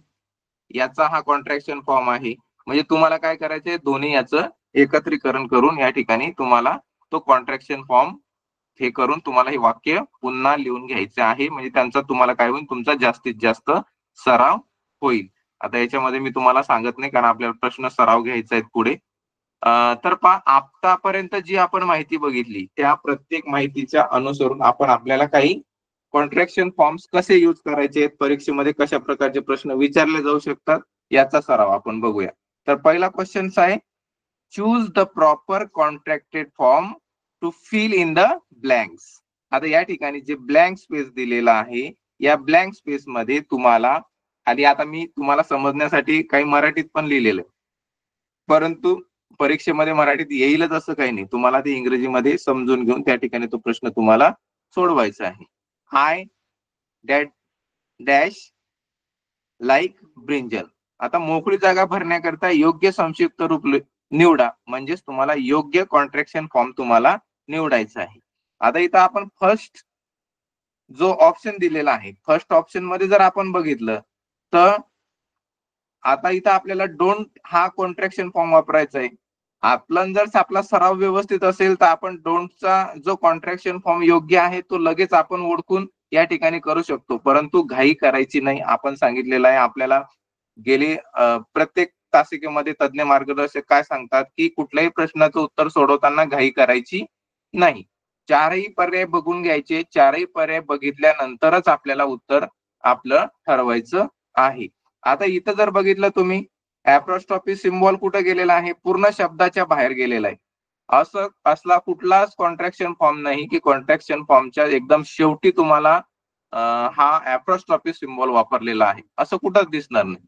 याचा हा कॉन्ट्रॅक्शन फॉर्म आहे. म्हणजे तुम्हाला काय करायचंय, दोन्ही याचं एकत्रीकरण करून या ठिकाणी तुम्हाला तो कॉन्ट्रॅक्शन फॉर्म हे करून तुम्हाला हे वाक्य पुन्हा लिहून घ्यायचे आहे. म्हणजे त्यांचा तुम्हाला काय होईल, तुमचा जास्तीत जास्त सराव होईल. आता याच्यामध्ये मी तुम्हाला सांगत नाही कारण आपल्याला प्रश्न सराव घ्यायचा आहे पुढे. तर पहा, आतापर्यंत जी आपण माहिती बघितली त्या प्रत्येक माहितीच्या अनुसरून आपण आपल्याला काही कॉन्ट्रॅक्शन फॉर्म्स कसे यूज करायचे, परीक्षेमध्ये कशा प्रकारचे प्रश्न विचारले जाऊ शकतात, याचा सराव आपण बघूया. तर पहिला क्वेश्चन आहे, choose the proper contracted form to fill in the blanks. आता या ठिकाणी जे ब्लँक स्पेस दिलेला आहे, या ब्लँक स्पेस मध्ये तुम्हाला खाली, आता मी तुम्हाला समजण्यासाठी काही मराठीत पण लिहिलेलं आहे, परंतु परीक्षेमध्ये मराठीत येईलच असं काही नाही, तुम्हाला ते इंग्रजीमध्ये समजून घेऊन त्या ठिकाणी तो प्रश्न तुम्हाला सोडवायचा आहे. I dash like brinjal. आता मोकळी जागा भरण्याकरता योग्य संक्षिप्त रूप निवडा, म्हणजेच तुम्हाला योग्य कॉन्ट्रॅक्शन फॉर्म तुम्हाला निवडायचा आहे. आता इथं आपण फर्स्ट जो ऑप्शन दिलेला आहे, फर्स्ट ऑप्शन मध्ये जर आपण बघितलं तर आता इथं आपल्याला डोंट हा कॉन्ट्रॅक्शन फॉर्म वापरायचा आहे. जर आपला सराव व्यवस्थित असेल तर आपण डोंटचा जो कॉन्ट्रॅक्शन फॉर्म योग्य आहे तो लगेच आपण ओळखून या ठिकाणी करू शकतो, परंतु घाई करायची नाही. आपण सांगितलेलं आहे आपल्याला, गेली प्रत्येक तासिकेमध्ये तज्ञ मार्गदर्शक काय सांगतात की कुठल्याही प्रश्नाचं उत्तर सोडवताना घाई करायची नाही. 4ही पर्याय बघून घ्यायचे, 4ही पर्याय बघितल्यानंतरच आपल्याला उत्तर आपलं ठरवायचं आहे. आता इथं जर बघितलं तुम्ही, ऍप्रॉस्ट्रॉफी सिम्बॉल कुठे गेलेला आहे, पूर्ण शब्दाच्या बाहेर गेलेला आहे. असं असला कुठलाच कॉन्ट्रॅक्शन फॉर्म नाही की कॉन्ट्रॅक्शन फॉर्मच्या एकदम शेवटी तुम्हाला हा ऍप्रॉस्ट्रॉफी सिम्बॉल वापरलेला आहे असं कुठंच दिसणार नाही.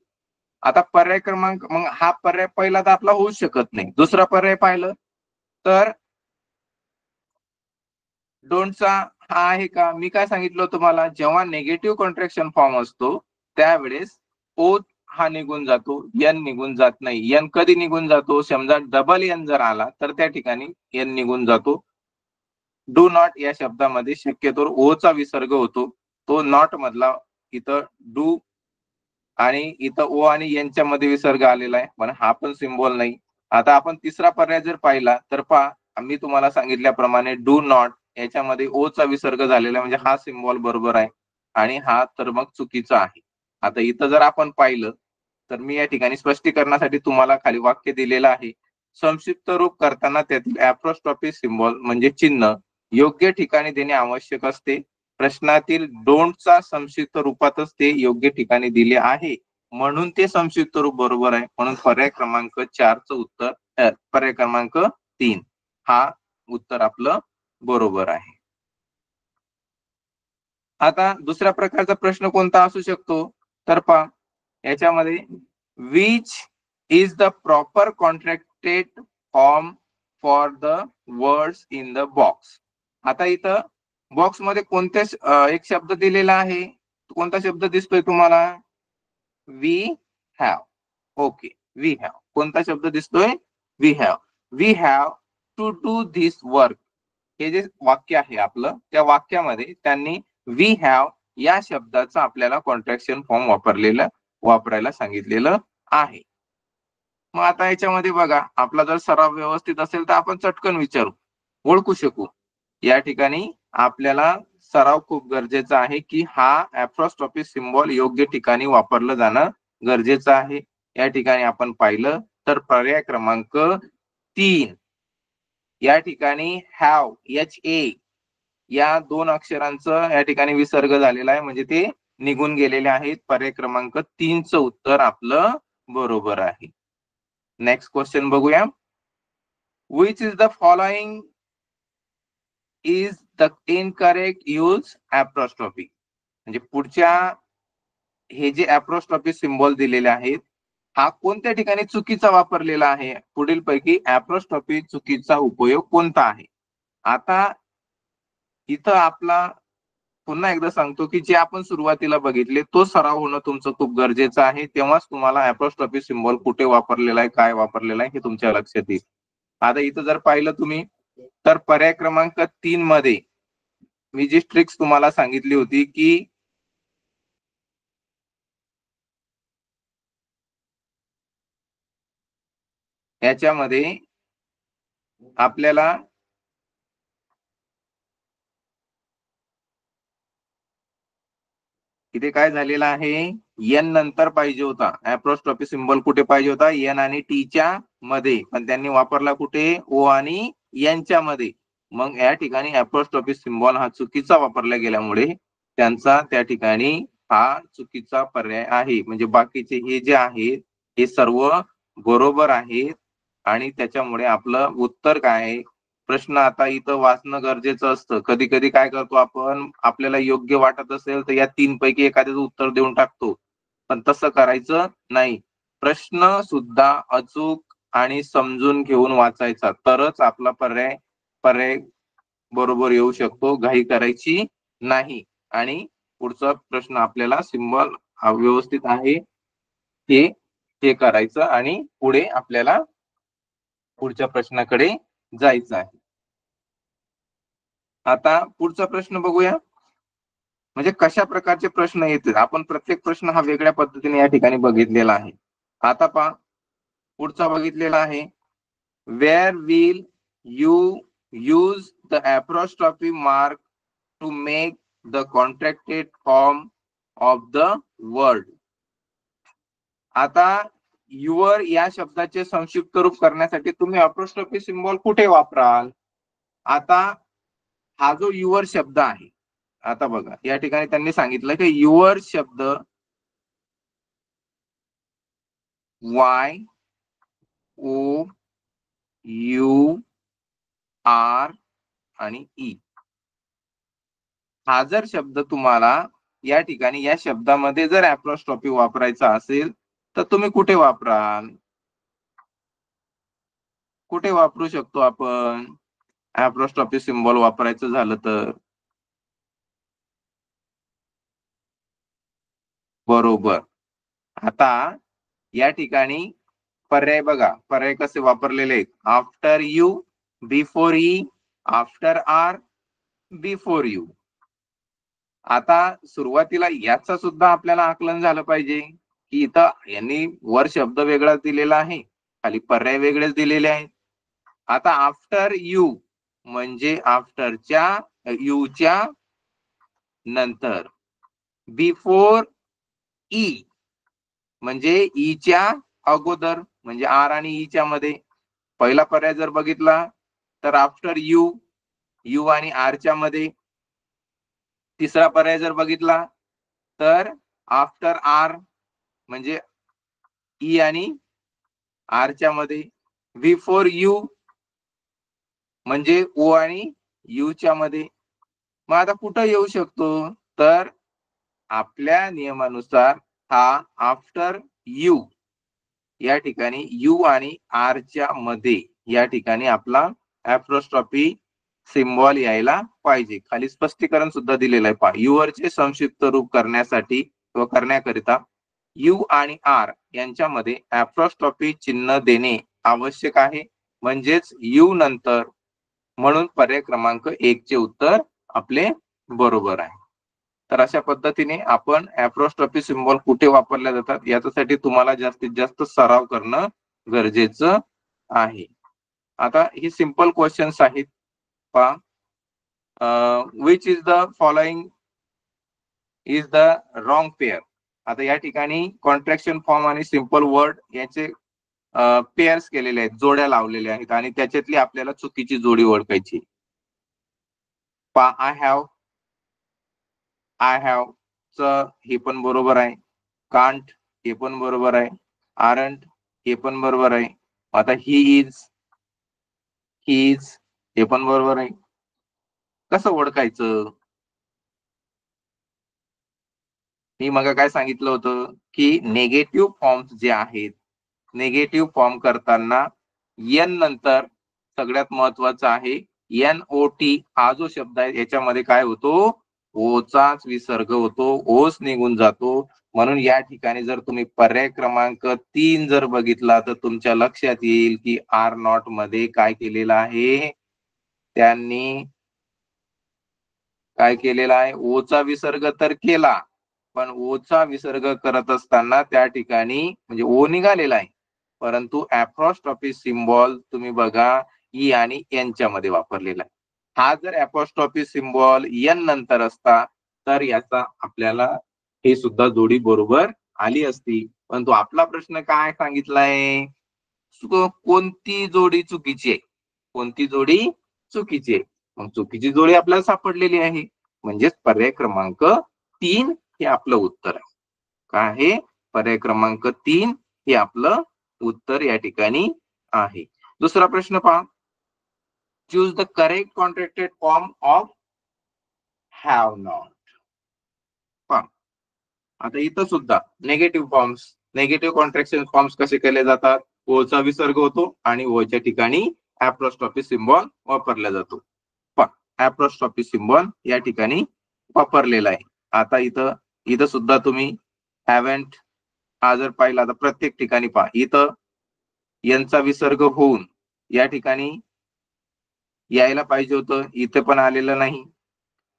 आता पर्याय क्रमांक, मग हा पर्याय पहिला तर आपला होऊच शकत नाही. दुसरा पर्याय पाहिलं तर डोंटचा हा आहे का? मी काय सांगितलं तुम्हाला, जेव्हा निगेटिव्ह कॉन्ट्रॅक्शन फॉर्म असतो त्यावेळेस ओ हा निघून जातो, एन निघून जात नाही. एन कधी निघून जातो? समजा डबल एन जर आला तर त्या ठिकाणी एन निघून जातो. डू नॉट या शब्दामध्ये शक्यतो ओचा विसर्ग होतो, तो नॉट मधला इथं डू आणि इथं ओ आणि एनच्या मध्ये विसर्ग आलेला आहे, पण हा पण सिम्बॉल नाही. आता आपण तिसरा पर्याय जर पाहिला तर पहा, मी तुम्हाला सांगितल्याप्रमाणे डू नॉट याच्यामध्ये ओ चा विसर्ग झालेला आहे, म्हणजे हा सिम्बॉल बरोबर आहे आणि हा तर मग चुकीचा आहे. आता इथं जर आपण पाहिलं तर मी या ठिकाणी स्पष्टीकरणासाठी तुम्हाला खाली वाक्य दिलेलं आहे. संक्षिप्त रूप करताना त्यातील ऍप्रॉस्ट्रॉफी सिम्बॉल म्हणजे चिन्ह योग्य ठिकाणी देणे आवश्यक असते. प्रश्नातील डोंटचा संक्षिप्त रूपातच ते योग्य ठिकाणी दिले आहे, म्हणून ते संक्षिप्त रूप बरोबर आहे. म्हणून पर्याय क्रमांक 4चं उत्तर, पर्याय क्रमांक 3 हा उत्तर आपलं बरोबर आहे. आता दुसऱ्या प्रकारचा प्रश्न कोणता असू शकतो तर पहा, याच्यामध्ये which is the proper contracted form for the words in the box. आता इथं बॉक्स मध्ये कोणत्या एक शब्द दिलेला आहे, कोणता शब्द दिसतोय तुम्हाला? We have. Okay, we have. कोणता शब्द दिसतोय? We have. We have to do this work. हे जे वाक्य आहे आपलं, त्या वाक्यामध्ये त्यांनी वी हॅव या शब्दाचं आपल्याला कॉन्ट्रॅक्शन फॉर्म वापरायला सांगितलेलं आहे. मग आता याच्यामध्ये बघा, आपला जर सराव व्यवस्थित असेल तर आपण चटकन विचारू, ओळखू शकू. या ठिकाणी आपल्याला सराव खूप गरजेचा आहे की हा ऍप्रॉस्ट्रॉफी सिम्बॉल योग्य ठिकाणी वापरलं जाणं गरजेचं आहे. या ठिकाणी आपण पाहिलं तर पर्याय क्रमांक 3 या ठिकाणी हॅव एच ए या 2 अक्षरांचं या ठिकाणी विसर्ग झालेला आहे, म्हणजे ते निघून गेलेले आहेत. पर्याय क्रमांक 3चं उत्तर आपलं बरोबर आहे. नेक्स्ट क्वेश्चन बघूया. Which is the following is the incorrect use apostrophe. म्हणजे पुढच्या हे जे ऍप्रॉस्ट्रॉफी सिम्बॉल दिलेले आहेत, हा कोणत्या ठिकाणी चुकीचा वापरलेला आहे? पुढील पैकी ऍप्रॉस्ट्रॉफी चुकीचा उपयोग कोणता आहे? आता इथं आपला पुन्हा एकदा सांगतो की जे आपण सुरुवातीला बघितले तो सराव होणं तुमचं खूप गरजेचं आहे. तेव्हाच तुम्हाला ऍप्रॉस्ट्रॉफी सिम्बॉल कुठे वापरलेला आहे, काय वापरलेला आहे हे तुमच्या लक्षात येईल. आता इथं जर पाहिलं तुम्ही तर पर्याय क्रमांक 3 मध्ये मी जी ट्रिक्स तुम्हाला सांगितली होती की याच्यामध्ये आपल्याला इथे काय झालेलं आहे, एन नंतर पाहिजे होता. ऍप्रॉस्ट्रॉफी सिम्बॉल कुठे पाहिजे होता? एन आणि टीच्या मध्ये, पण त्यांनी वापरला कुठे? ओ आणि एनच्या मध्ये. मग या ठिकाणी ऍप्रॉस्ट्रॉफी सिम्बॉल हा चुकीचा वापरला गेल्यामुळे त्यांचा त्या ठिकाणी हा चुकीचा पर्याय आहे. म्हणजे बाकीचे हे जे आहेत हे सर्व बरोबर आहेत आणि त्याच्यामुळे आपलं उत्तर काय आहे? प्रश्न आता इथं वाचणं गरजेचं असतं. कधी कधी काय करतो आपण, आपल्याला योग्य वाटत असेल तर या 3 पैकी एखाद्याचं उत्तर देऊन टाकतो, पण तसं करायचं नाही. प्रश्न सुद्धा अचूक आणि समजून घेऊन वाचायचा, तरच आपला पर्याय पर्याय बरोबर येऊ शकतो. घाई करायची नाही आणि पुढचा प्रश्न आपल्याला सिम्बॉल व्यवस्थित आहे हे हे करायचं आणि पुढे आपल्याला पुढच्या प्रश्नाकडे जायचं आहे. आता पुढचा प्रश्न बघूया. म्हणजे कशा प्रकारचे प्रश्न येतील, आपण प्रत्येक प्रश्न हा वेगळ्या पद्धतीने या ठिकाणी बघितलेला आहे. आता पहा, पुढचा बघितलेला आहे. Where will you use the apostrophe mark to make the contracted form of the word. आता युअर या शब्दाचे संक्षिप्त रूप करण्यासाठी तुम्ही apostrophe सिम्बॉल कुठे वापराल? आता हा जो युअर शब्द आहे, आता बघा या ठिकाणी त्यांनी सांगितलं की युअर शब्द वाय ओ यू आर आणि ई. हा जर शब्द तुम्हाला या ठिकाणी या शब्दामध्ये जर ऍप्रॉस्ट्रॉफी वापरायचा असेल तर तुम्ही कुठे वापराल? कुठे वापरू शकतो आपण ऍप्रॉस्ट्रॉफी सिम्बॉल वापरायचं झालं तर? बरोबर. आता या ठिकाणी पर्याय बघा, पर्याय कसे वापरलेले आहेत. After you, before E, after R, before U. आता सुरुवातीला याचा सुद्धा आपल्याला आकलन झालं पाहिजे की इथं यांनी वर शब्द वेगळा दिलेला आहे, खाली पर्याय वेगळेच दिलेले आहेत. आता आफ्टर यू म्हणजे आफ्टरच्या यूच्या नंतर, बिफोर ई म्हणजे ईच्या अगोदर म्हणजे आर आणि ईच्या मध्ये. पहिला पर्याय जर बघितला तर आफ्टर यू, यू आणि आरच्या मध्ये. तिसरा पर्याय जर बघितला तर आफ्टर आर म्हणजे ई आणि आरच्या मध्ये. बिफोर यू म्हणजे ओ आणि यूच्या मध्ये. मग आता कुठं येऊ शकतो? तर आपल्या नियमानुसार हा आफ्टर यू या ठिकाणी यू आणि आरच्या मध्ये या ठिकाणी आपला ऍप्रॉस्ट्रॉफी सिम्बॉल यायला पाहिजे. खाली स्पष्टीकरण सुद्धा दिलेलं आहे पहा. युअरचे संक्षिप्त रूप करण्यासाठी किंवा करण्याकरिता यू आणि आर यांच्यामध्ये ऍप्रॉस्ट्रॉफी चिन्ह देणे आवश्यक आहे. म्हणजेच यू नंतर. म्हणून पर्याय क्रमांक 1 चे उत्तर आपले बरोबर आहे. तर अशा पद्धतीने आपण ऍप्रॉस्ट्रॉफी सिम्बॉल कुठे वापरल्या जातात याच्यासाठी तुम्हाला जास्तीत जास्त सराव करणं गरजेचं आहे. आता ही सिंपल क्वेश्चन्स आहेत पहा. Which is the following is the wrong pair. आता या ठिकाणी कॉन्ट्रॅक्शन फॉर्म आणि सिंपल वर्ड याचे पेअर्स केलेले आहेत, जोड्या लावलेल्या आहेत आणि त्याच्यातली आपल्याला चुकीची जोडी ओळखायची. आय हॅव च हे पण बरोबर आहे. कांट हे पण बरोबर आहे. आरंट हे पण बरोबर आहे. आता ही इज हे पण बरोबर आहे. कसं ओळखायचं? मी मग काय सांगितलं होतं की नेगेटिव्ह फॉर्म्स जे आहेत, नेगेटिव्ह फॉर्म करताना एन नंतर सगळ्यात महत्वाचं आहे NOT हा जो शब्द आहे याच्यामध्ये काय होतो? ओचाच विसर्ग होतो, ओच निघून जातो. म्हणून या ठिकाणी जर तुम्ही पर्याय क्रमांक 3 जर बघितला तर तुमच्या लक्षात येईल की आर नॉट मध्ये काय केलेलं आहे, त्यांनी काय केलेला आहे? ओचा विसर्ग तर केला, पण ओचा विसर्ग करत असताना त्या ठिकाणी म्हणजे ओ निघालेला आहे, परंतु ऍप्रॉस्ट्रॉफी सिम्बॉल तुम्ही बघा ई आणि एनच्या मध्ये वापरलेला आहे. हा जर ऍप्रॉस्ट्रॉफी सिम्बॉल एन नंतर असता तर याचा आपल्याला हे सुद्धा जोडी बरोबर आली असती. परंतु आपला प्रश्न काय सांगितलाय? कोणती जोडी चुकीची आहे? कोणती जोडी चुकीची आहे? मग चुकीची जोडी आपल्याला सापडलेली आहे. म्हणजेच पर्याय क्रमांक 3 हे आपलं उत्तर आहे. काय आहे? पर्याय क्रमांक 3 हे आपलं उत्तर या ठिकाणी आहे. दुसरा प्रश्न पहा. Choose the correct contracted form of have not. पहा आता इथं सुद्धा negative forms, negative contraction forms कसे केले जातात? ओचा विसर्ग होतो आणि ओच्या ठिकाणी ऍप्रॉस्ट्रॉफी सिम्बॉल वापरला जातो. पहा ऍप्रॉस्ट्रॉफी सिम्बॉल या ठिकाणी वापरलेला आहे. आता इथं इथं सुद्धा तुम्ही हॅवंट हा जर पाहिला तर प्रत्येक ठिकाणी पहा इथं यांचा विसर्ग होऊन या ठिकाणी यायला पाहिजे होतं, इथं पण आलेलं नाही.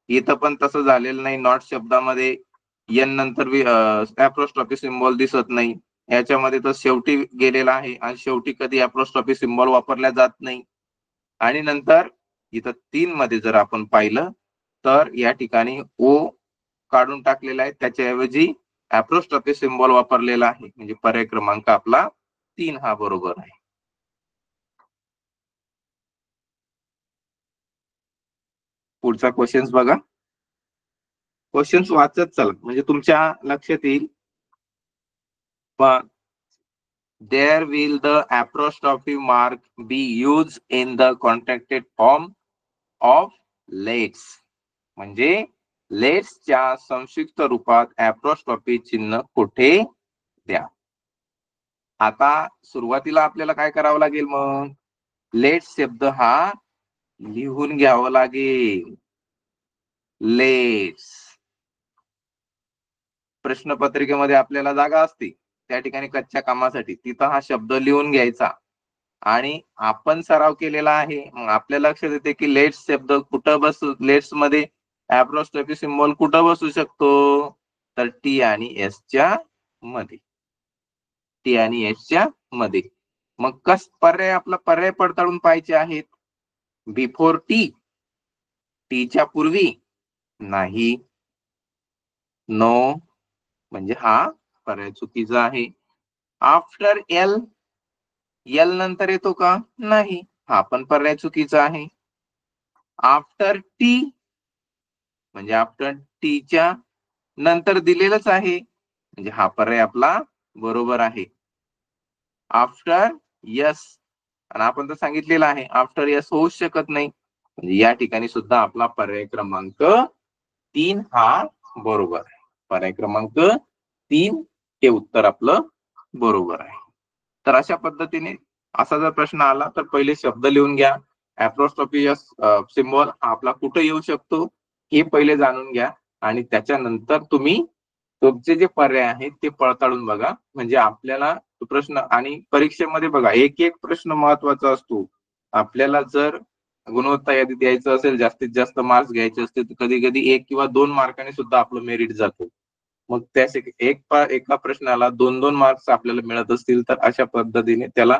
इथं पण तसं झालेलं नाही. नॉट शब्दामध्ये एन नंतर ऍप्रॉस्ट्रॉफी सिम्बॉल दिसत नाही. याच्यामध्ये तर शेवटी गेलेला आहे आणि शेवटी कधी ऍप्रॉस्ट्रॉफी सिम्बॉल वापरल्या जात नाही. आणि नंतर इथं 3 मध्ये जर आपण पाहिलं तर या ठिकाणी ओ काढून टाकलेला आहे, त्याच्याऐवजी ऍप्रॉस्ट्रॉफी सिम्बॉल वापरलेला आहे. म्हणजे पर्याय क्रमांक आपला 3 हा बरोबर आहे. पुढचा क्वेश्चन्स बघा. क्वेश्चन्स वाचत चला म्हणजे तुमच्या लक्षात येईल. there will the apostrophe mark be used in the contracted form of let's. म्हणजे लेट्सच्या संक्षिप्त रूपात apostrophe चिन्ह कुठे द्या. आता सुरुवातीला आपल्याला काय करावं लागेल, मग लेट्स शब्द हा लिहून घ्यावं लागेल. लेट्स प्रश्नपत्रिकेमध्ये आपल्याला जागा असते त्या ठिकाणी कच्च्या कामासाठी, तिथं हा शब्द लिहून घ्यायचा. आणि आपण सराव केलेला आहे, मग आपल्या लक्षात येते की लेट्स शब्द कुठं बसू, लेट्स मध्ये apostrophe सिम्बॉल कुठं बसू शकतो, तर टी आणि एस च्या मध्ये. टी आणि एस च्या मध्ये. मग पर्याय आपला पर्याय पडताळून पाहायचे आहेत. बिफोर टी, टीच्या पूर्वी नाही, नो म्हणजे हा पर्याय चुकीचा आहे. आफ्टर एल, एल नंतर येतो का, नाही, हा पण पर्याय चुकीचा आहे. आफ्टर टी म्हणजे आफ्टर टीच्या नंतर दिलेलंच आहे, म्हणजे हा पर्याय आपला बरोबर आहे. आफ्टर यस, आणि आपण तर सांगितलेलं आहे आफ्टर यस होऊच शकत नाही, म्हणजे या ठिकाणी सुद्धा आपला पर्याय क्रमांक 3 हा बरोबर आहे. पर्याय क्रमांक 3 हे उत्तर आपलं बरोबर आहे. तर अशा पद्धतीने असा जर प्रश्न आला तर पहिले शब्द लिहून घ्या. apostrophe सिम्बॉल आपला कुठे येऊ शकतो हे पहिले जाणून घ्या, आणि त्याच्यानंतर तुम्ही तुमचे जे पर्याय आहेत ते पडताळून बघा. म्हणजे आपल्याला प्रश्न, आणि परीक्षेमध्ये बघा एक एक प्रश्न महत्वाचा असतो. आपल्याला जर गुणवत्ता यादी द्यायचं असेल, जास्तीत जास्त मार्क्स घ्यायचे असतील, तर कधी कधी 1 किंवा 2 मार्काने सुद्धा आपलं मेरिट जातो. मग त्या एका प्रश्नाला 2-2 मार्क्स आपल्याला मिळत असतील, तर अशा पद्धतीने त्याला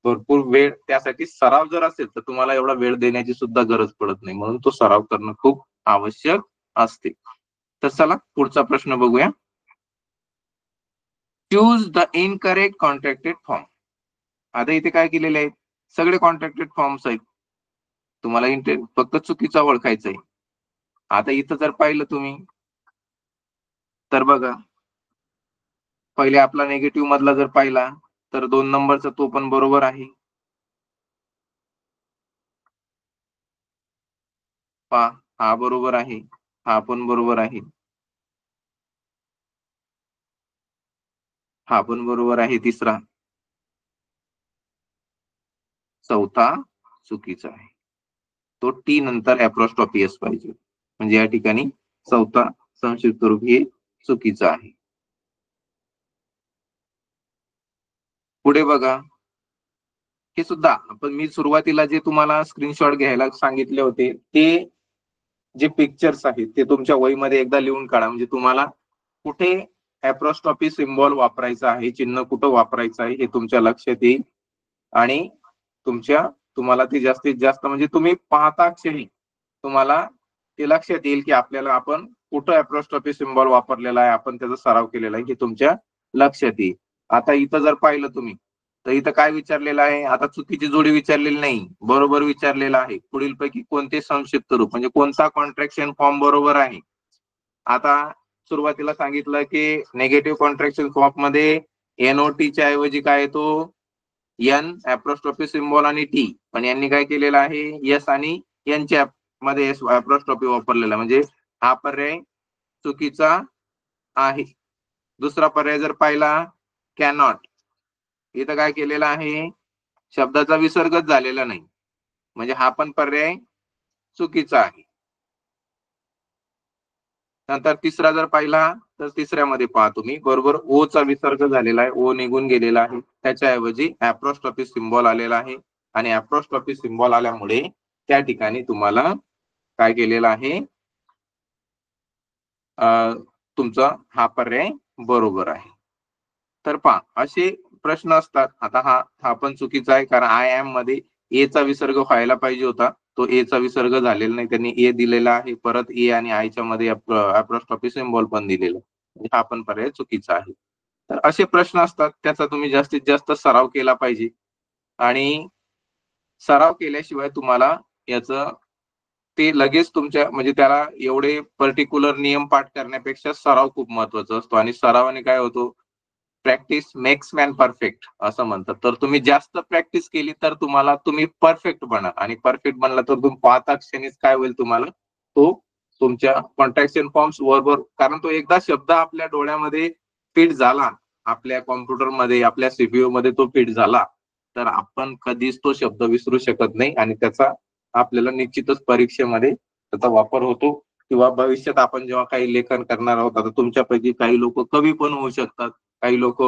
भरपूर वेळ, त्यासाठी सराव जर असेल तर तुम्हाला एवढा वेळ देण्याची सुद्धा गरज पडत नाही, म्हणून तो सराव करणं खूप आवश्यक असते. तर चला पुढचा प्रश्न बघूया. Choose the incorrect contracted form. आता इथे काय केलेले आहेत, सगळे कॉन्ट्रॅक्टेड फॉर्म्स आहेत, तुम्हाला फक्त चुकीचा ओळखायचा आहे. आता इथं जर पाहिलं तुम्ही तर बघा, पहिले आपला निगेटिव्ह मधला जर पाहिला तर 2 नंबरचा तो पण बरोबर आहे. पहा, हा बरोबर आहे, हा पण बरोबर आहे, हा पण बरोबर आहे तिसरा. चौथा चुकीचा आहे, तो टी नंतर apostrophe s पाहिजे, म्हणजे या ठिकाणी चौथा संक्षिप्त रूप हे चुकीचं आहे. पुढे बघा, हे सुद्धा आपण मी सुरुवातीला जे तुम्हाला स्क्रीनशॉट घ्यायला सांगितले होते, ते जे पिक्चर्स आहेत ते तुमच्या वहीमध्ये एकदा लिहून काढा, म्हणजे तुम्हाला कुठे apostrophe सिम्बॉल वापरायचा आहे, चिन्ह कुठं वापरायचं आहे हे तुमच्या लक्षात येईल. आणि तुम्हाला ते जास्तीत जास्त, म्हणजे तुम्ही पाहता क्षणी तुम्हाला ते लक्षात येईल की आपल्याला आपण कुठं apostrophe सिम्बॉल वापरलेला आहे, आपण त्याचा सराव केलेला आहे, हे तुमच्या लक्षात येईल. आता इथं जर पाहिलं तुम्ही तर इथं काय विचारलेलं आहे, आता चुकीची जोडी विचारलेली नाही, बरोबर विचारलेलं आहे. पुढीलपैकी कोणते संक्षिप्त रूप, म्हणजे कोणता कॉन्ट्रॅक्शन फॉर्म बरोबर आहे. आता सुरुवातीला सांगितलं की नेगेटिव्ह कॉन्ट्रॅक्शन फॉर्म मध्ये एनओटी च्या ऐवजी काय येतो, एन apostrophe सिम्बॉल आणि टी, पण यांनी काय केलेलं आहे, एस आणि एनच्या मध्ये apostrophe वापरलेला, म्हणजे हा पर्याय चुकीचा आहे. दुसरा पर्याय जर पाहिला कॅनॉट, इथं काय केलेलं आहे, शब्दाचा विसर्गच झालेला नाही, म्हणजे हा पण पर्याय चुकीचा आहे. नंतर तिसरा जर पाहिला तर तिसऱ्यामध्ये पहा तुम्ही, बरोबर ओ चा विसर्ग झालेला आहे, ओ निघून गेलेला आहे, त्याच्याऐवजी apostrophe सिम्बॉल आलेला आहे, आणि apostrophe सिम्बॉल आल्यामुळे त्या ठिकाणी तुम्हाला काय केलेलं आहे, तुमचा हा पर्याय बरोबर आहे. तर पहा असे प्रश्न असतात. आता हा पण चुकीचा आहे, कारण आय एम मध्ये ए चा विसर्ग व्हायला पाहिजे होता, तो ए चा विसर्ग झालेला नाही, त्यांनी ए दिलेला आहे, परत ए आणि आय च्या मध्ये apostrophe सिम्बॉल पण दिलेला, म्हणजे हा पण पर्याय चुकीचा आहे. तर असे प्रश्न असतात, त्याचा तुम्ही जास्तीत जास्त सराव केला पाहिजे, आणि सराव केल्याशिवाय तुम्हाला याचं ते लगेच तुमच्या, म्हणजे त्याला एवढे पर्टिक्युलर नियम पाठ करण्यापेक्षा सराव खूप महत्वाचा असतो, आणि सरावाने काय होतो, प्रॅक्टिस मेक्स मॅन परफेक्ट असं म्हणतात. तर तुम्ही जास्त प्रॅक्टिस केली तर तुम्ही परफेक्ट बनाल, आणि परफेक्ट बनला तर तुम्ही पाहता क्षणीच काय होईल, तुम्हाला तो तुमच्या कॉन्ट्रॅक्शन फॉर्म्स बरोबर, कारण तो एकदा शब्द आपल्या डोळ्यामध्ये फिट झाला, आपल्या कॉम्प्युटरमध्ये, आपल्या सीपीयू मध्ये तो फिट झाला, तर आपण कधीच तो शब्द विसरू शकत नाही, आणि त्याचा आपल्याला निश्चितच परीक्षेमध्ये त्याचा वापर होतो. किंवा भविष्यात आपण जेव्हा काही लेखन करणार आहोत, आता तुमच्यापैकी काही लोक कवी पण होऊ शकतात, काही लोक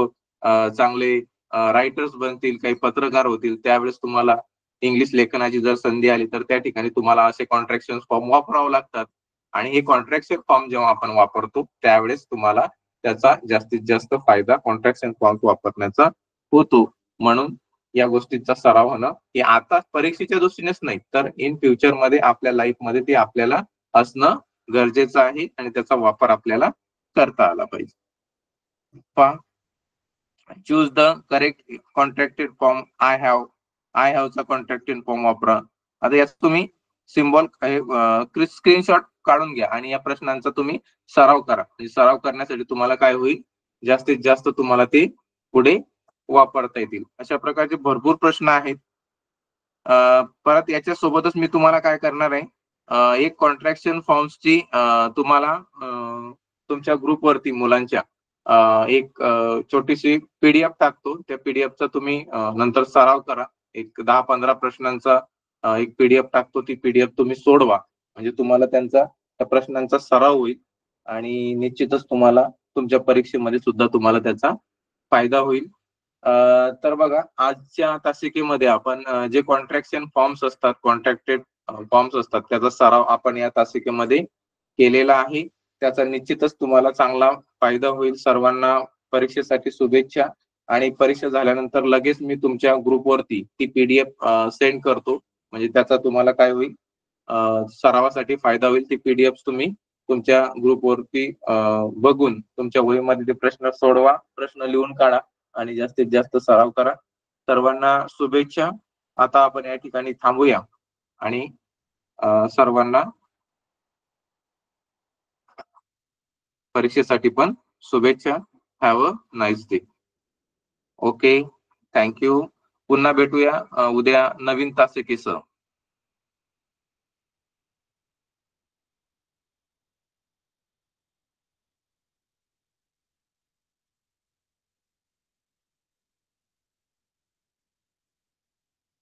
चांगले रायटर्स बनतील, काही पत्रकार होतील, त्यावेळेस तुम्हाला इंग्लिश लेखनाची जर संधी आली तर त्या ठिकाणी तुम्हाला असे कॉन्ट्रॅक्शन फॉर्म वापरावे लागतात. आणि हे कॉन्ट्रॅक्शन फॉर्म जेव्हा आपण वापरतो त्यावेळेस तुम्हाला त्याचा जास्तीत जास्त फायदा कॉन्ट्रॅक्शन फॉर्म वापरण्याचा होतो. म्हणून या गोष्टीचा सराव होणं हे आता परीक्षेच्या दृष्टीनेच नाही, तर इन फ्युचर मध्ये आपल्या लाईफ मध्ये ते आपल्याला असणं गरजेचं आहे, आणि त्याचा वापर आपल्याला करता आला पाहिजे. पहा, choose the correct contracted form. I have चा कॉन्ट्रॅक्टेड फॉर्म वापरा. आता यात तुम्ही सिम्बॉल स्क्रीनशॉट काढून घ्या आणि या प्रश्नांचा तुम्ही सराव करा. सराव करण्यासाठी तुम्हाला काय होईल, जास्तीत जास्त तुम्हाला ते पुढे वापरता येतील. अशा प्रकारचे भरपूर प्रश्न आहेत. परत याच्या सोबतच मी तुम्हाला काय करणार आहे, एक कॉन्ट्रॅक्शन फॉर्म्सची तुम्हाला तुमच्या ग्रुपवरती मुलांच्या एक छोटीशी पीडीएफ टाकतो. त्या पीडीएफचा तुम्ही नंतर सराव करा. एक 10-15 प्रश्नांचा एक पीडीएफ टाकतो. ती पीडीएफ तुम्ही सोडवा, म्हणजे तुम्हाला त्या प्रश्नांचा सराव होईल, आणि निश्चितच तुम्हाला तुमच्या परीक्षेमध्ये सुद्धा तुम्हाला त्याचा फायदा होईल. तर बघा, आजच्या तासिकेमध्ये आपण जे कॉन्ट्रॅक्शन फॉर्म्स असतात, कॉन्ट्रॅक्टेड फॉर्म्स असतात, त्याचा सराव आपण या तासिकेमध्ये केलेला आहे. त्याचा निश्चितच तुम्हाला चांगला फायदा होईल. सर्वांना परीक्षेसाठी शुभेच्छा. आणि परीक्षा झाल्यानंतर लगेच मी तुमच्या ग्रुपवरती ती पीडीएफ सेंड करतो, म्हणजे त्याचा तुम्हाला काय होईल, सरावासाठी फायदा होईल. ती पीडीएफ तुम्ही तुमच्या ग्रुपवरती बघून तुमच्या वहीमध्ये ते प्रश्न सोडवा, प्रश्न लिहून काढा आणि जास्तीत जास्त सराव करा. सर्वांना शुभेच्छा. आता आपण या ठिकाणी थांबूया आणि सर्वांना परीक्षेसाठी पण शुभेच्छा. Have a nice day. Okay, thank you. पुन्हा भेटूया उद्या नवीन तासिकेसह.